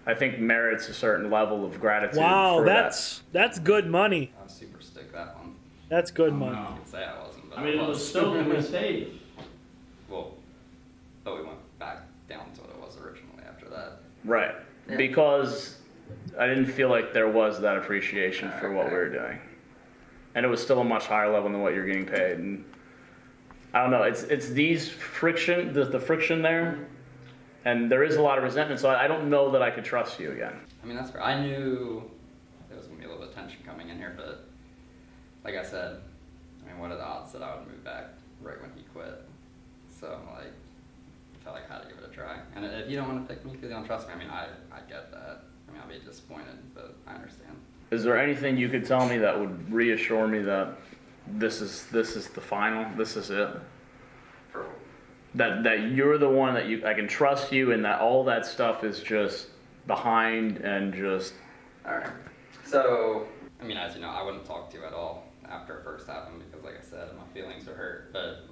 I think merits a certain level of gratitude. Wow, for that's good money. I was super stick that one. That's good money. I can say I wasn't, but I mean, it was still the mistake. Well, but we went back down to what it was originally after that. Right. Yeah. Because I didn't feel like there was that appreciation for what we were doing. and it was still a much higher level than what you're getting paid. And I don't know. It's these friction, the friction there, and there is a lot of resentment. So I don't know that I could trust you again. I mean, that's fair. I knew there was gonna be a little bit of tension coming in here, but like I said, I mean, what are the odds that I would move back right when he quit? So I'm like, I felt like I had to give it a try. And if you don't want to pick me because you don't trust me, I mean, I get that. I mean, I'll be disappointed, but I understand. Is there anything you could tell me that would reassure me that this is the final, this is it? That you're the one that I can trust you, and that all that stuff is just behind and just. All right. So, I mean, as you know, I wouldn't talk to you at all after it first happened because, like I said, my feelings were hurt. But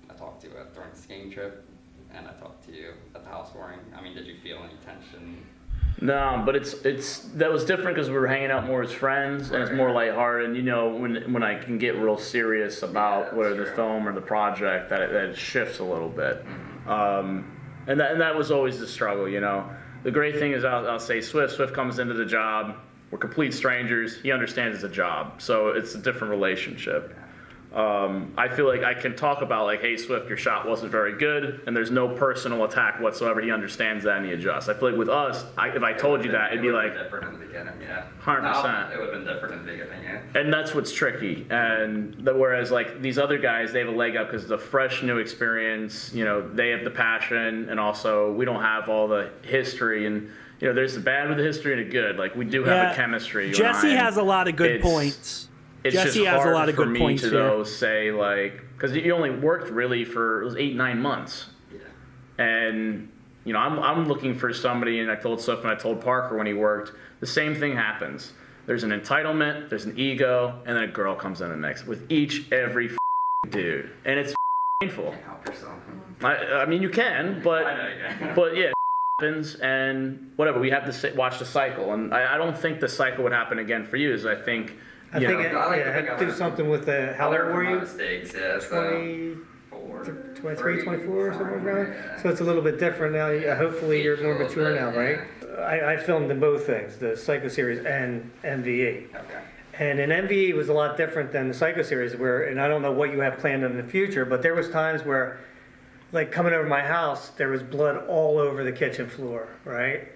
I talked to you during the skiing trip, and I talked to you at the housewarming. I mean, did you feel any tension? No, but that was different because we were hanging out more as friends, and it's more lighthearted. And you know, when I can get real serious about whether the film or the project, that it shifts a little bit. And that was always the struggle, you know. The great thing is I'll say Swift comes into the job. We're complete strangers. He understands it's a job, so it's a different relationship. I feel like I can talk about like, hey Swift, your shot wasn't very good, and there's no personal attack whatsoever. He understands that and he adjusts. I feel like with us, if I told you that, it'd be like different in the beginning, yeah. 100%. It would have been different in the beginning, yeah. And that's what's tricky. And whereas like these other guys, they have a leg up because it's a fresh new experience. You know, they have the passion, and also we don't have all the history. And you know, there's the bad with the history and the good. Like we do have a chemistry. Jesse has a lot of good points. It's Jesse just has hard a lot of for good me points to here. though say like, because you only worked really for it was 8-9 months. Yeah. And you know, I'm looking for somebody, and I told Swift and I told Parker when he worked, the same thing happens. There's an entitlement, there's an ego, and then a girl comes in the mix with every dude, and it's painful. I mean, you can, but yeah, it happens, and whatever. We have to watch the cycle, and I don't think the cycle would happen again for you. Is I think. I think it had to do something with the, how old were you? Mistakes, yeah, 23, 24, something around there. So it's a little bit different now. Hopefully you're more mature now, right? I filmed in both things, the Psycho series and MVE. Okay. And in MVE was a lot different than the Psycho series, and I don't know what you have planned in the future, but there was times where, like coming over my house, there was blood all over the kitchen floor, right?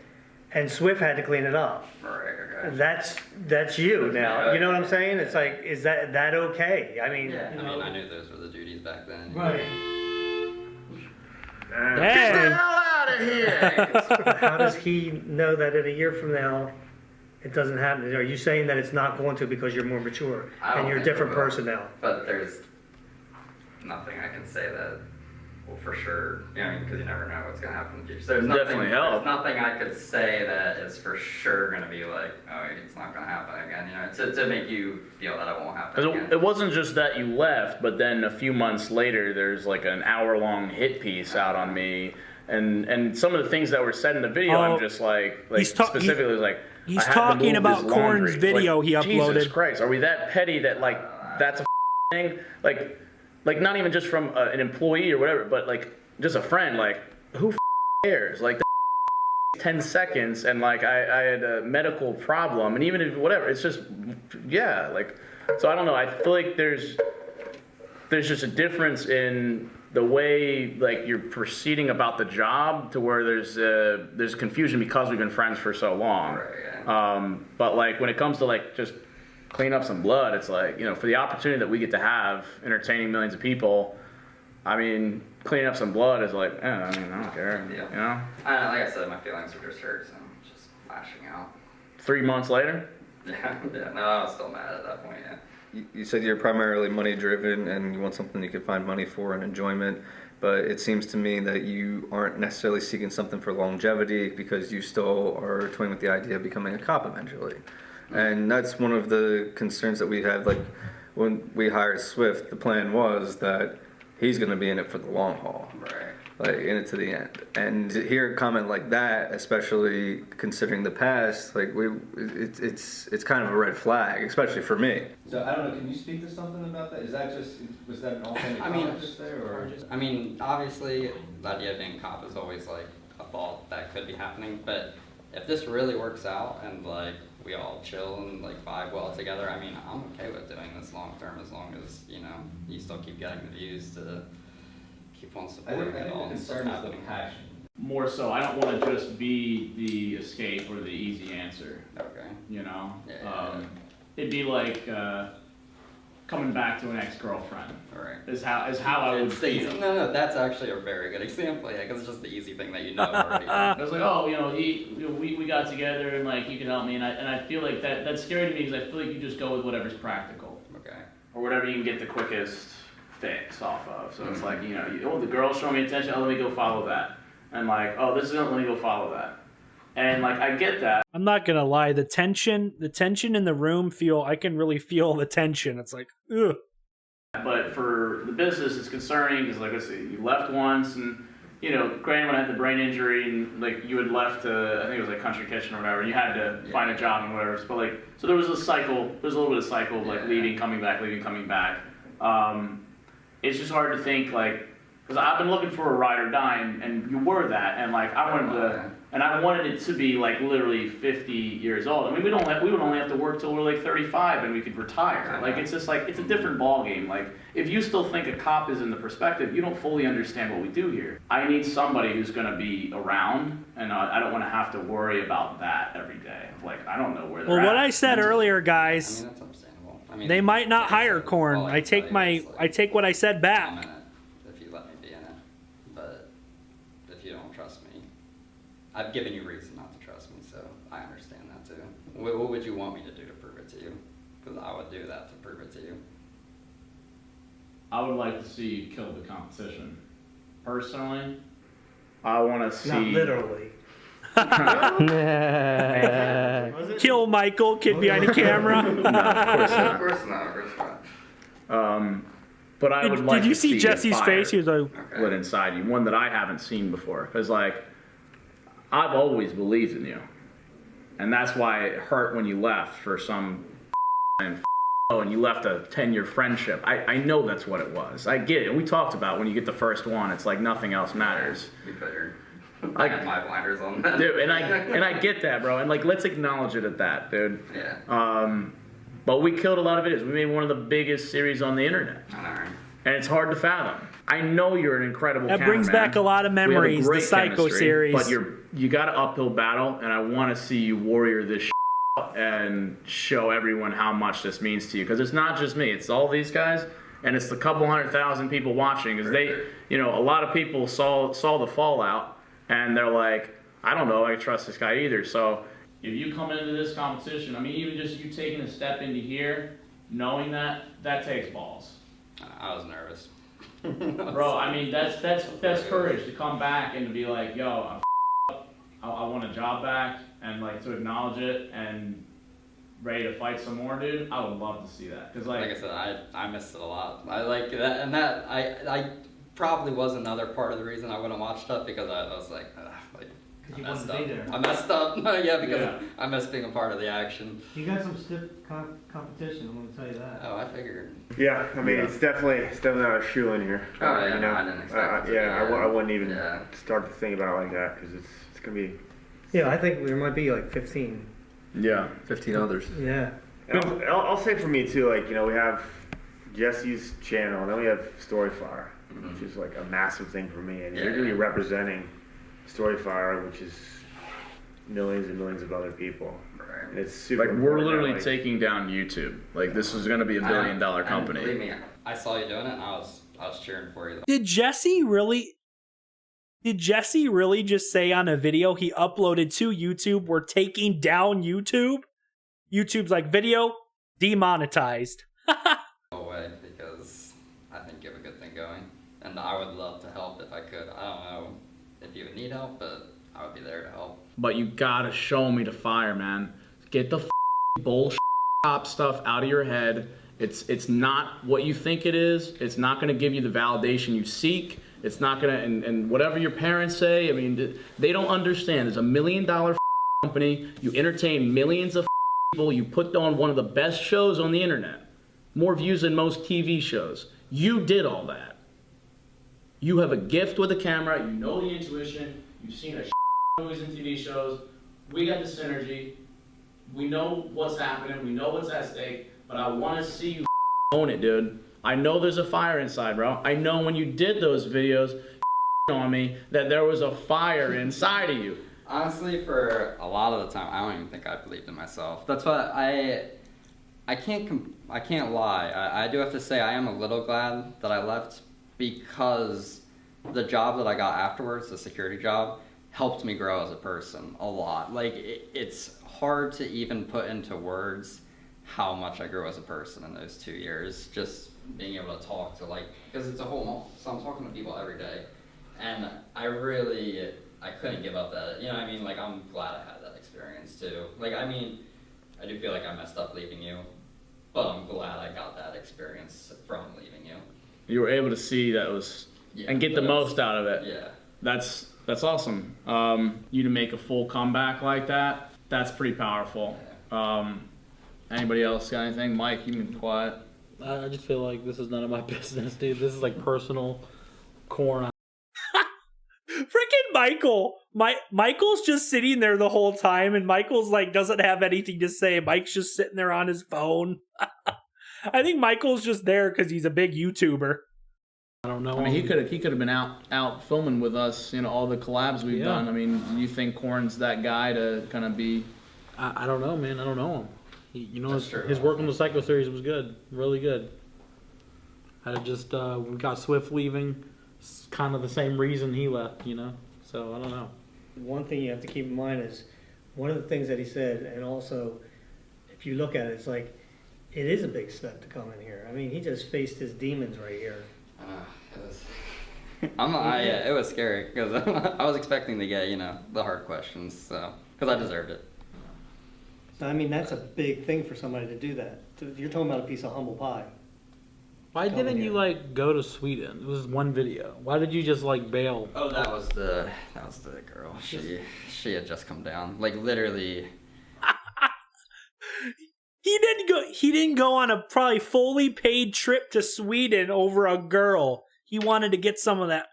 And Swift had to clean it up. Right. That's you now. You know what I'm saying? It's like, is that okay? I mean, yeah. I mean, I knew those were the duties back then. Right. Get the hell out of here! How does he know that in a year from now it doesn't happen? Are you saying that it's not going to because you're more mature and you're a different person now? But there's nothing I can say that will for sure, you know, because you never know what's going to happen in the future. So there's nothing I could say that is for sure going to be like, oh, it's not going to happen again, you know, to make you feel that it won't happen again. It wasn't just that you left, but then a few months later, there's like an hour-long hit piece out on me, and some of the things that were said in the video, I'm just like specifically like. He's talking about Korn's video he uploaded. Jesus Christ, are we that petty that like that's a thing? Like not even just from an employee or whatever, but like just a friend. Like who cares? Like 10 seconds, and like I had a medical problem, and even if whatever, it's just like. So I don't know. I feel like there's just a difference in the way like you're proceeding about the job to where there's confusion because we've been friends for so long. Right, yeah. But like when it comes to like just clean up some blood, it's like, you know, for the opportunity that we get to have entertaining millions of people, I mean, cleaning up some blood is like, I mean, I don't care. Yeah. You know? Like I said, my feelings were just hurt, so I'm just lashing out. 3 months later? Yeah, no, I was still mad at that point, yeah. You said you're primarily money driven and you want something you can find money for and enjoyment, but it seems to me that you aren't necessarily seeking something for longevity because you still are toying with the idea of becoming a cop eventually. And that's one of the concerns that we have. Like when we hired Swift, the plan was that he's going to be in it for the long haul. Right. Like in it to the end. And to hear a comment like that, especially considering the past, like it's kind of a red flag, especially for me. So I don't know. Can you speak to something about that? Was that an alternate just there, or? I mean, obviously, the idea of being a cop is always like a thought that could be happening. But if this really works out and like we all chill and like vibe well together, I mean, I'm okay with doing this long term as long as, you know, you still keep getting the views to keep on supporting it all. More so, I don't want to just be the escape or the easy answer. Okay. You know? Yeah. It'd be like coming back to an ex-girlfriend. Right. Is how I would feel. No, that's actually a very good example. Yeah, because it's just the easy thing that you know already. I was like, oh, we got together and like you can help me, and I feel like that's scary to me because I feel like you just go with whatever's practical. Okay. Or whatever you can get the quickest fix off of. So it's like, you know, the girl's showing me attention, oh, let me go follow that. And like, oh, this isn't, let me go follow that. And like, I get that. I'm not gonna lie, the tension in the room, I can really feel the tension. It's like, ugh. But for the business, it's concerning because, like I said, you left once, and you know, Grandma had the brain injury, and like you had left, I think it was like Country Kitchen or whatever, and you had to find a job and whatever. But like, so there was a cycle. There's a little bit of cycle of like leaving, coming back, leaving, coming back. It's just hard to think like, because I've been looking for a ride or die, and you were that, and like I wanted it to be like literally 50 years old. I mean, we would only have to work till we're like 35 and we could retire. Like it's just like it's a different ball game. Like if you still think a cop is in the perspective, you don't fully understand what we do here. I need somebody who's going to be around, and I don't want to have to worry about that every day. Like I don't know where they're at. Well, what I said earlier, guys, that's understandable. I mean, they might not hire Korn. I take what I said back. if you let me be in it, but if you don't trust me, I've given you reason not to trust me, so I understand that too. What would you want me to do to prove it to you? Because I would do that to prove it to you. I would like to see you kill the competition. Personally, I want to see. Not literally. Kill Michael, kid behind the camera. No, of course not. Of course not. Of course not. But I would like Did you to see Jesse's fire face? He was like, lit inside you, one that I haven't seen before. Because like, I've always believed in you, and that's why it hurt when you left for some and you left a 10-year friendship. I know that's what it was. I get it. We talked about when you get the first one, it's like nothing else matters. You figured. I have my blinders on that. Dude, and I get that, bro. And like, let's acknowledge it at that, dude. Yeah. But we killed a lot of videos. We made one of the biggest series on the internet. I know. And it's hard to fathom. I know you're an incredible that brings cameraman. back a lot of memories, the Psycho chemistry, series. But you got an uphill battle, and I want to see you warrior this out and show everyone how much this means to you. Because it's not just me, it's all these guys, and it's the couple 100,000 people watching. Because they, you know, a lot of people saw the fallout, and they're like, I don't know, I trust this guy either. So if you come into this competition, I mean, even just you taking a step into here, knowing that takes balls. I was nervous. Bro, I mean, that's courage to come back and to be like, yo, I want a job back, and like to acknowledge it and ready to fight some more, dude. I would love to see that. Cause like I said, I missed it a lot. I like that, and that I probably was another part of the reason I wouldn't watch stuff, because I was like I messed up. I messed up. Yeah, because I missed being a part of the action. You got some stiff competition, I'm going to tell you that. Oh, I figured. Yeah, I mean, it's definitely not a shoe in here. Oh, yeah, you know? I didn't expect it to I wouldn't even start to think about it like that, because it's going to be... Yeah, I think there might be like 15. Yeah, 15 others. Yeah. I'll say for me too, like, you know, we have Jesse's channel, and then we have Storyfire, which is like a massive thing for me, and you're going to be representing Storyfire, which is millions and millions of other people. And it's super like we're important, literally like, taking down YouTube. Like this is going to be a $1 billion company. Believe me, I saw you doing it, and I was cheering for you. Did Jesse really just say on a video he uploaded to YouTube, we're taking down YouTube? YouTube's like, video demonetized. No way, because I think you have a good thing going, and I would love to help if I could. I don't know if you would need help, but I would be there to help. But you gotta show me the fire, man. Get the bullshit cop stuff out of your head. It's not what you think it is. It's not gonna give you the validation you seek. It's not gonna, and whatever your parents say, I mean, they don't understand. There's $1 million company. You entertain millions of people. You put on one of the best shows on the internet. More views than most TV shows. You did all that. You have a gift with a camera. You know the intuition. You've seen a movies and TV shows. We got the synergy. We know what's happening. We know what's at stake. But I want to see you own it, dude. I know there's a fire inside, bro. I know when you did those videos on me that there was a fire inside of you. Honestly, for a lot of the time, I don't even think I believed in myself. That's why I can't lie. I do have to say I am a little glad that I left, because the job that I got afterwards, the security job, helped me grow as a person a lot. Like, it's hard to even put into words how much I grew as a person in those 2 years. Just being able to talk to, like, because it's a whole month, so I'm talking to people every day. And I couldn't give up that, you know what I mean? Like, I'm glad I had that experience too. Like, I mean, I do feel like I messed up leaving you, but I'm glad I got that experience from leaving you. You were able to see that was, and get the most out of it. Yeah. That's awesome. You to make a full comeback like that, that's pretty powerful. Anybody else got anything? Mike, you've been quiet. I just feel like this is none of my business, dude. This is like personal corn. Freaking Michael. Michael's just sitting there the whole time, and Michael's like doesn't have anything to say. Mike's just sitting there on his phone. I think Michael's just there because he's a big YouTuber. I don't know. I mean, he could have been out filming with us. You know, all the collabs we've done. I mean, do you think Corn's that guy to kind of be? I don't know, man. I don't know him. His work on the Psycho series was good, really good. I just we got Swift leaving, kind of the same reason he left, you know. So I don't know. One thing you have to keep in mind is one of the things that he said, and also if you look at it, it's like it is a big step to come in here. I mean, he just faced his demons right here. It was scary because I was expecting to get, you know, the hard questions, so because I deserved it. So I mean, that's a big thing for somebody to do that. You're talking about a piece of humble pie. Why didn't you like go to Sweden? It was one video. Why did you just like bail? Oh, that was the girl. She had just come down. Like literally. He didn't go on a probably fully paid trip to Sweden over a girl. He wanted to get some of that.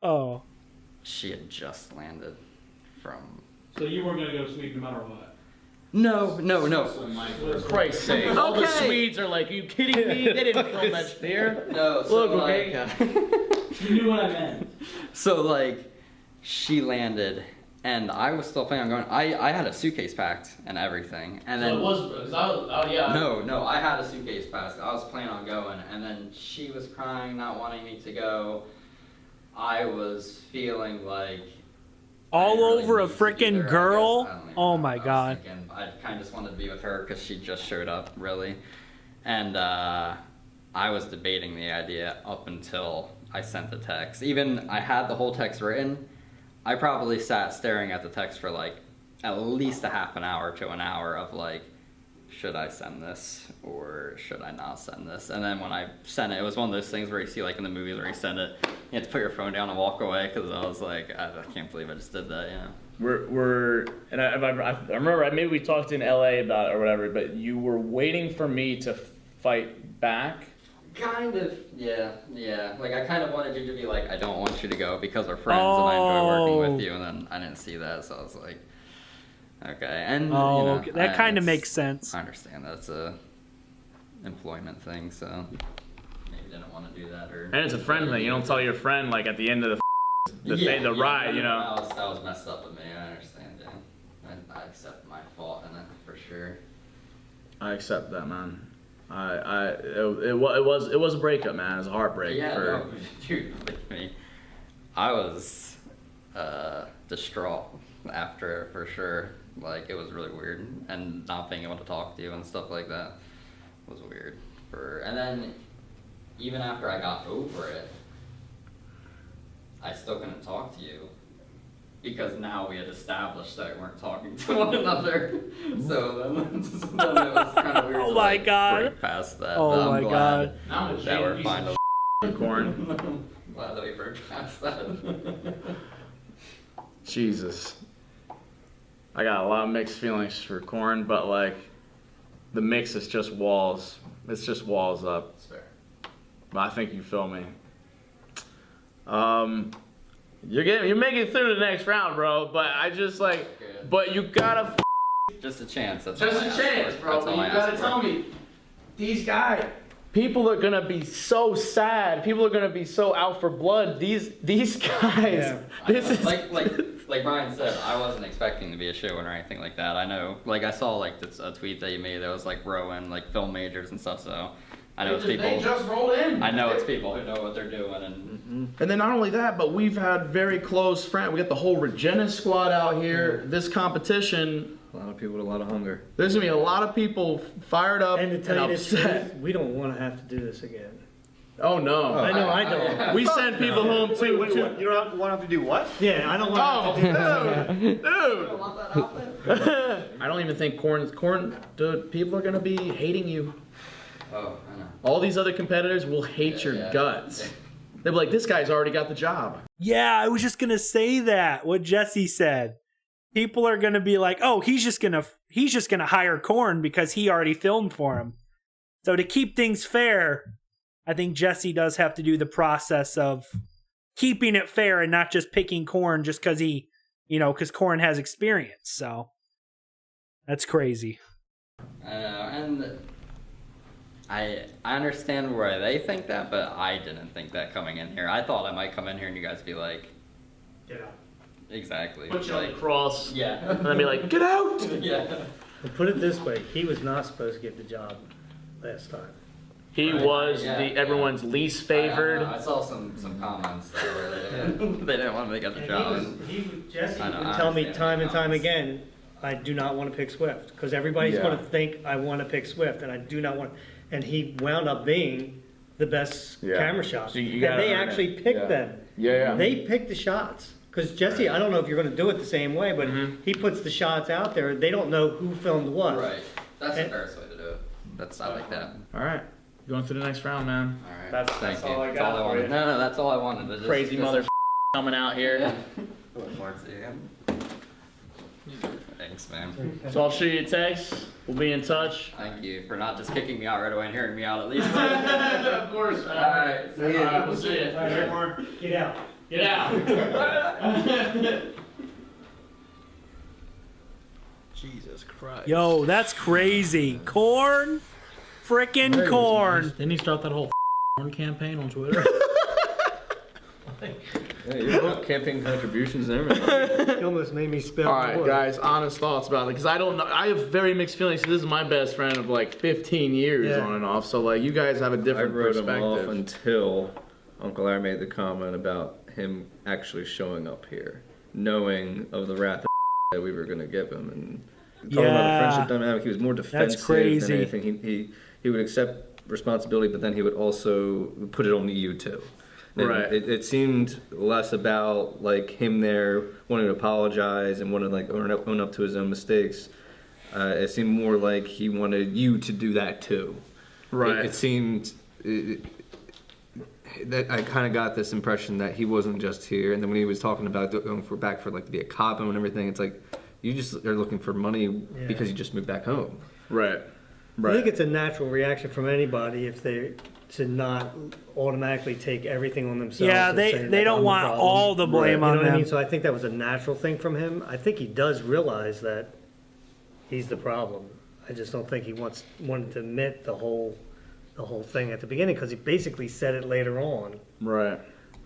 Oh. She had just landed from. So you weren't gonna go to Sweden no matter what? No. For Christ's sake. All the Swedes are like, are you kidding me? They didn't film that there. No, so look, like, you knew what I meant. So like, she landed, and I was still planning on going. I had a suitcase packed and everything, and then. So it was, yeah. No, I had a suitcase packed. I was planning on going, and then she was crying, not wanting me to go. I was feeling like. All over a freaking girl? Oh my god. I kind of just wanted to be with her because she just showed up, really. And I was debating the idea up until I sent the text. Even I had the whole text written. I probably sat staring at the text for like at least a half an hour to an hour of like, should I send this or should I not send this? And then when I sent it, it was one of those things where you see like in the movies where you send it, you have to put your phone down and walk away because I was like, I can't believe I just did that, you know. And I remember maybe we talked in LA about it or whatever, but you were waiting for me to fight back. Kind of, yeah. Like I kind of wanted you to be like, I don't want you to go because we're friends and I enjoy working with you, and then I didn't see that, so I was like, okay. And okay. That kind of makes sense. I understand that's a employment thing, so maybe didn't want to do that, or. And it's a friend thing. You don't tell your friend like at the end of the ride, you know. That was messed up with me. I understand, yeah. I accept my fault in it for sure. I accept that, man. It was a breakup, man. It was a heartbreak. Yeah, no, dude, believe me, I was distraught after, for sure. Like it was really weird, and not being able to talk to you and stuff like that was weird. And then even after I got over it, I still couldn't talk to you because now we had established that we weren't talking to one another. So then it was kind of weird. Oh to, my like, god! Break past that. Oh but my I'm god! glad that we're finally Corn. I'm glad that we broke past that. Jesus. I got a lot of mixed feelings for Corn, but like the mix is just walls. It's just walls up. That's fair. But I think you feel me. You're making it through the next round, bro. But I just like, but you gotta. Just a chance. That's Just all I a asked chance, for. bro. That's But all you I gotta asked tell for. me, these guys. People are gonna be so sad. People are gonna be so out for blood. These guys. This is like Brian said, I wasn't expecting to be a shoo-in or anything like that. I know, like I saw like a tweet that you made that was like Rowan, like film majors and stuff. So I know it's people. They just rolled in. I know it's people who know what they're doing, and And then not only that, but we've had very close friends. We got the whole Regina squad out here. This competition. A lot of people with a lot of hunger. There's gonna be a lot of people fired up And to tell you the upset. truth, we don't want to have to do this again. Oh no! I know I don't. We send people home too. Wait, you don't want to have to do what? Yeah, I don't want to have to do this. Dude! I don't even think corn. Dude, people are gonna be hating you. oh, I know. All these other competitors will hate your guts. They'll be like, this guy's already got the job. Yeah, I was just gonna say that. What Jesse said. People are gonna be like, "Oh, he's just gonna hire Korn because he already filmed for him." So to keep things fair, I think Jesse does have to do the process of keeping it fair and not just picking Korn just because because Korn has experience. So that's crazy. And I understand why they think that, but I didn't think that coming in here. I thought I might come in here and you guys be like, get out. Exactly. Put you on the cross. Yeah. And then be like, get out! Yeah. Well, put it this way, he was not supposed to get the job last time. He was everyone's least favored. I saw some comments that were they didn't want to make up the job. Jesse would tell me time and time again, I do not want to pick Swift because everybody's going to think I want to pick Swift, and I do not want. And he wound up being the best camera shot, So you and gotta they earn actually it. picked them. Yeah. They picked the shots. Because Jesse, I don't know if you're going to do it the same way, but he puts the shots out there. They don't know who filmed what. Right. That's the fairest way to do it. I like that. All right. Going through the next round, man. All right. That's Thank you. all I That's got all I for wanted. you. No, that's all I wanted. Crazy mother coming out here. Look forward to you. Thanks, man. So I'll shoot you a text. We'll be in touch. Thank you for not just kicking me out right away and hearing me out at least. Of course. All right. See you. All right, we'll see you. Get out. Get out. Jesus Christ. Yo, that's crazy. Korn? Frickin' Korn. Didn't he start that whole Korn campaign on Twitter? Yeah, you both campaign contributions and everything. You almost made me spill. All right, water. guys, honest thoughts about it, because I don't know. I have very mixed feelings. This is my best friend of like 15 years on and off, so like you guys have a different I wrote perspective. him off until Uncle Larry made the comment about him actually showing up here, knowing of the wrath that we were going to give him, and talking about the friendship dynamic. He was more defensive than anything. He would accept responsibility, but then he would also put it on you too. And Right. It seemed less about like him there wanting to apologize and wanting to like own up to his own mistakes. It seemed more like he wanted you to do that too. Right. It seemed that I kind of got this impression that he wasn't just here. And then when he was talking about going back for like to be a cop and everything, it's like you just are looking for money because you just moved back home. Right. I think it's a natural reaction from anybody if they to not automatically take everything on themselves. Yeah, and they say, they like, don't I'm the want problem. all the blame You know on what I them. mean? So I think that was a natural thing from him. I think he does realize that he's the problem. I just don't think he wanted to admit the whole thing at the beginning because he basically said it later on. Right.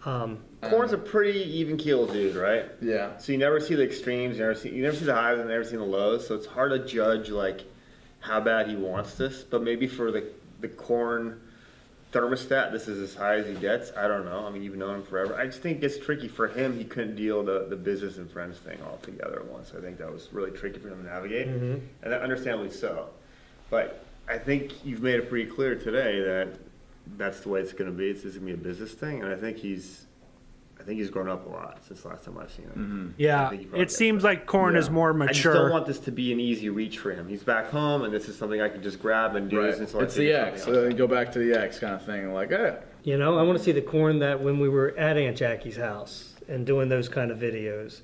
Korn's a pretty even keel dude, right? Yeah. So you never see the extremes, you never see the highs and never see the lows. So it's hard to judge like how bad he wants this. But maybe for the Korn thermostat, this is as high as he gets. I don't know. I mean, you've known him forever. I just think it's tricky for him. He couldn't deal the business and friends thing all together at once. I think that was really tricky for him to navigate, and that understandably so. But I think you've made it pretty clear today that that's the way it's going to be. It's just going to be a business thing, and I think he's grown up a lot since the last time I've seen him. Yeah, it seems like Korn is more I just don't mature. want this to be an easy reach for him. He's back home, and this is something I can just grab and do. Right. Until I It's figure the something X. else So go back to the X kind of thing. Like, You know, I want to see the Korn that when we were at Aunt Jackie's house and doing those kind of videos,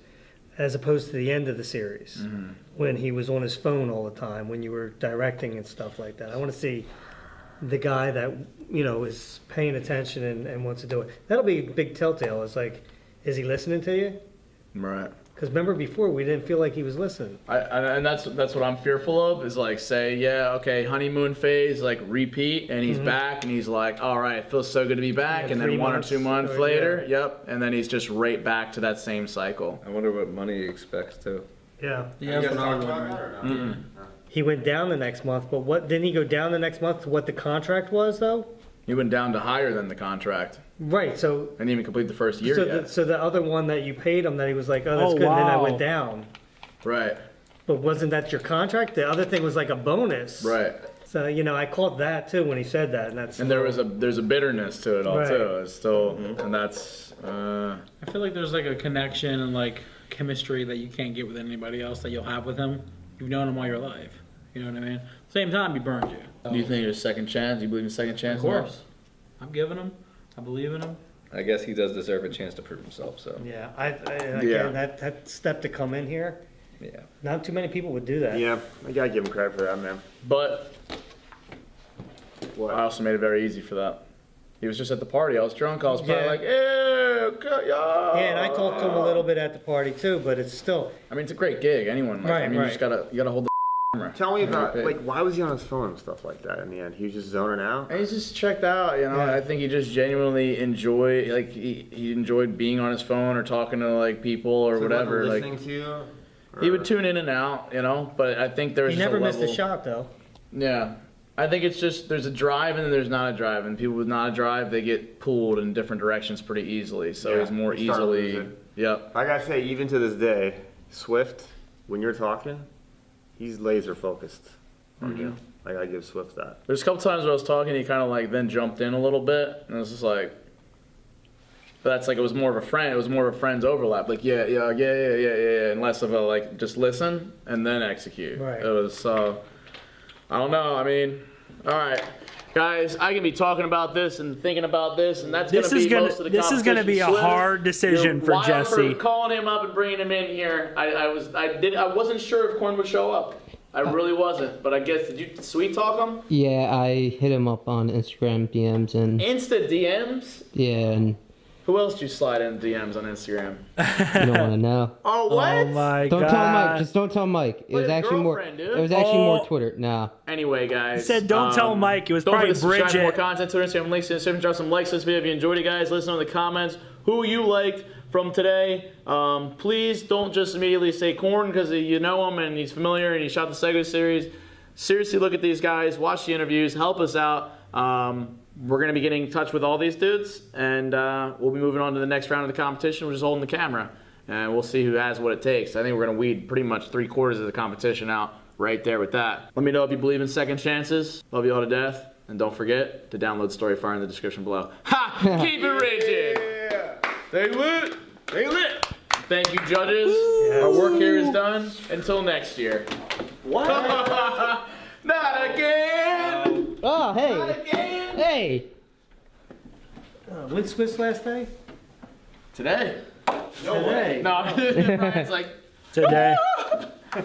as opposed to the end of the series, when he was on his phone all the time, when you were directing and stuff like that. I want to see the guy that, is paying attention and wants to do it. That'll be a big telltale. It's like, Is he listening to you? Right. Because remember before, we didn't feel like he was listening. And that's what I'm fearful of, is like, say, yeah, okay, honeymoon phase, like repeat, and he's back, and he's like, all right, it feels so good to be back, and then 1 or 2 months later, yep, and then he's just right back to that same cycle. I wonder what money he expects too. Yeah. Mm-mm. He went down the next month, but what didn't he go down the next month to what the contract was though? He went down to higher than the contract. Right, so And didn't even complete the first year so yet. so the other one that you paid him that he was like, oh, that's good, and then I went down. Right. But wasn't that your contract? The other thing was like a bonus. Right. So I caught that too when he said that, and that's. And there's a bitterness to it all Right. too. It's still, and that's. I feel like there's like a connection and like chemistry that you can't get with anybody else that you'll have with him. You've known him all your life. You know what I mean? Same time, he burned you. Do you think there's a second chance? Do you believe in second chance? Of course. I'm giving him. I believe in him. I guess he does deserve a chance to prove himself. So Yeah, again, that step to come in here. Yeah. Not too many people would do that. Yeah, I gotta give him credit for that, man. But I also made it very easy for that. He was just at the party. I was drunk. I was probably like, Yeah, and I talked to him a little bit at the party too, but it's still. I mean, it's a great gig. Anyone, like, I mean, you just gotta hold the camera. Tell me about, Right. like, why was he on his phone and stuff like that in the end? He was just zoning out? And he's just checked out, you know. I think he just genuinely enjoyed, like, he enjoyed being on his phone or talking to, like, people or So he whatever. wasn't Like, listening to you? he would tune in and out, you know. But I think there's He just never a missed a level- shot though. Yeah. I think it's just there's a drive and then there's not a drive, and people with not a drive, they get pulled in different directions pretty easily. So he's more you start easily. losing. Yep. I gotta say, even to this day, Swift, when you're talking, he's laser focused on you. I gotta give Swift that. There's a couple times where I was talking, he kind of like then jumped in a little bit, and it was just like. But that's like it was more of a friend. It was more of a friend's overlap. Like yeah, and less of a like just listen and then execute. Right. It was. I don't know. I mean, all right, guys. I can be talking about this and thinking about this, and that's This gonna is be gonna- most of the this is gonna be a competition. Swift, hard decision you're for wild Jesse. For calling him up and bringing him in here. I wasn't sure if Corn would show up. I really wasn't, but I guess did you sweet talk him? Yeah, I hit him up on Instagram DMs and Insta DMs. yeah, and Who else did you slide in DMs on Instagram? you don't want to know. Oh what? Oh my Don't god. tell Mike. Just don't tell Mike. It was his actually more. girlfriend, dude. It was actually more Oh. Twitter. Nah. Anyway, guys. He said, "Don't tell Mike." It was don't probably forget to subscribe for more Bridget. content to Instagram links in the description. Drop some likes to this video if you enjoyed it, guys. Let us know in the comments who you liked from today. Please don't just immediately say Corn because you know him and he's familiar and he shot the Sego series. Seriously, look at these guys. Watch the interviews. Help us out. We're going to be getting in touch with all these dudes, and we'll be moving on to the next round of the competition. We're just holding the camera, and we'll see who has what it takes. I think we're going to weed pretty much 3/4 of the competition out right there with that. Let me know if you believe in second chances. Love you all to death, and don't forget to download Storyfire in the description below. Ha! Keep it rigid. They lit. They lit. Thank you, judges. Our work here is done. Until next year. What? Not again. Oh, hey. Not again. Hey. When's Swift's last day? Today. Today. No, Brian's like Today. All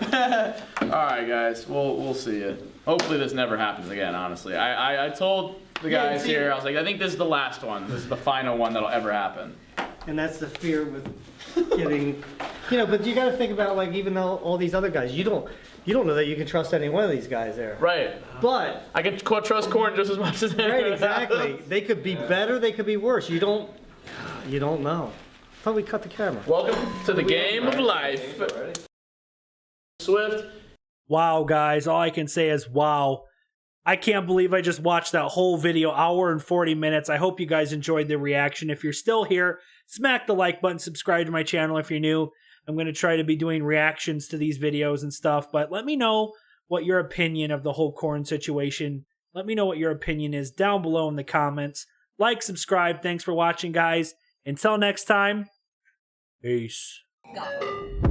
right, guys. We'll see you. Hopefully this never happens again. Honestly, I told the Yeah, guys see- here. I was like, I think this is the last one. This is the final one that'll ever happen. And that's the fear with getting, but you got to think about like even though all these other guys, you don't know that you can trust any one of these guys there. Right. But I can trust Corn just as much as anyone right, else. exactly. They could be better, they could be worse. You don't know. I thought we cut the camera. Welcome to the game of life. Swift. Wow, guys. All I can say is wow. I can't believe I just watched that whole video, hour and 40 minutes. I hope you guys enjoyed the reaction. If you're still here, smack the like button, subscribe to my channel if you're new. I'm going to try to be doing reactions to these videos and stuff, but let me know what your opinion of the whole Corn situation. Let me know what your opinion is down below in the comments. Like, subscribe. Thanks for watching, guys. Until next time, peace. Go.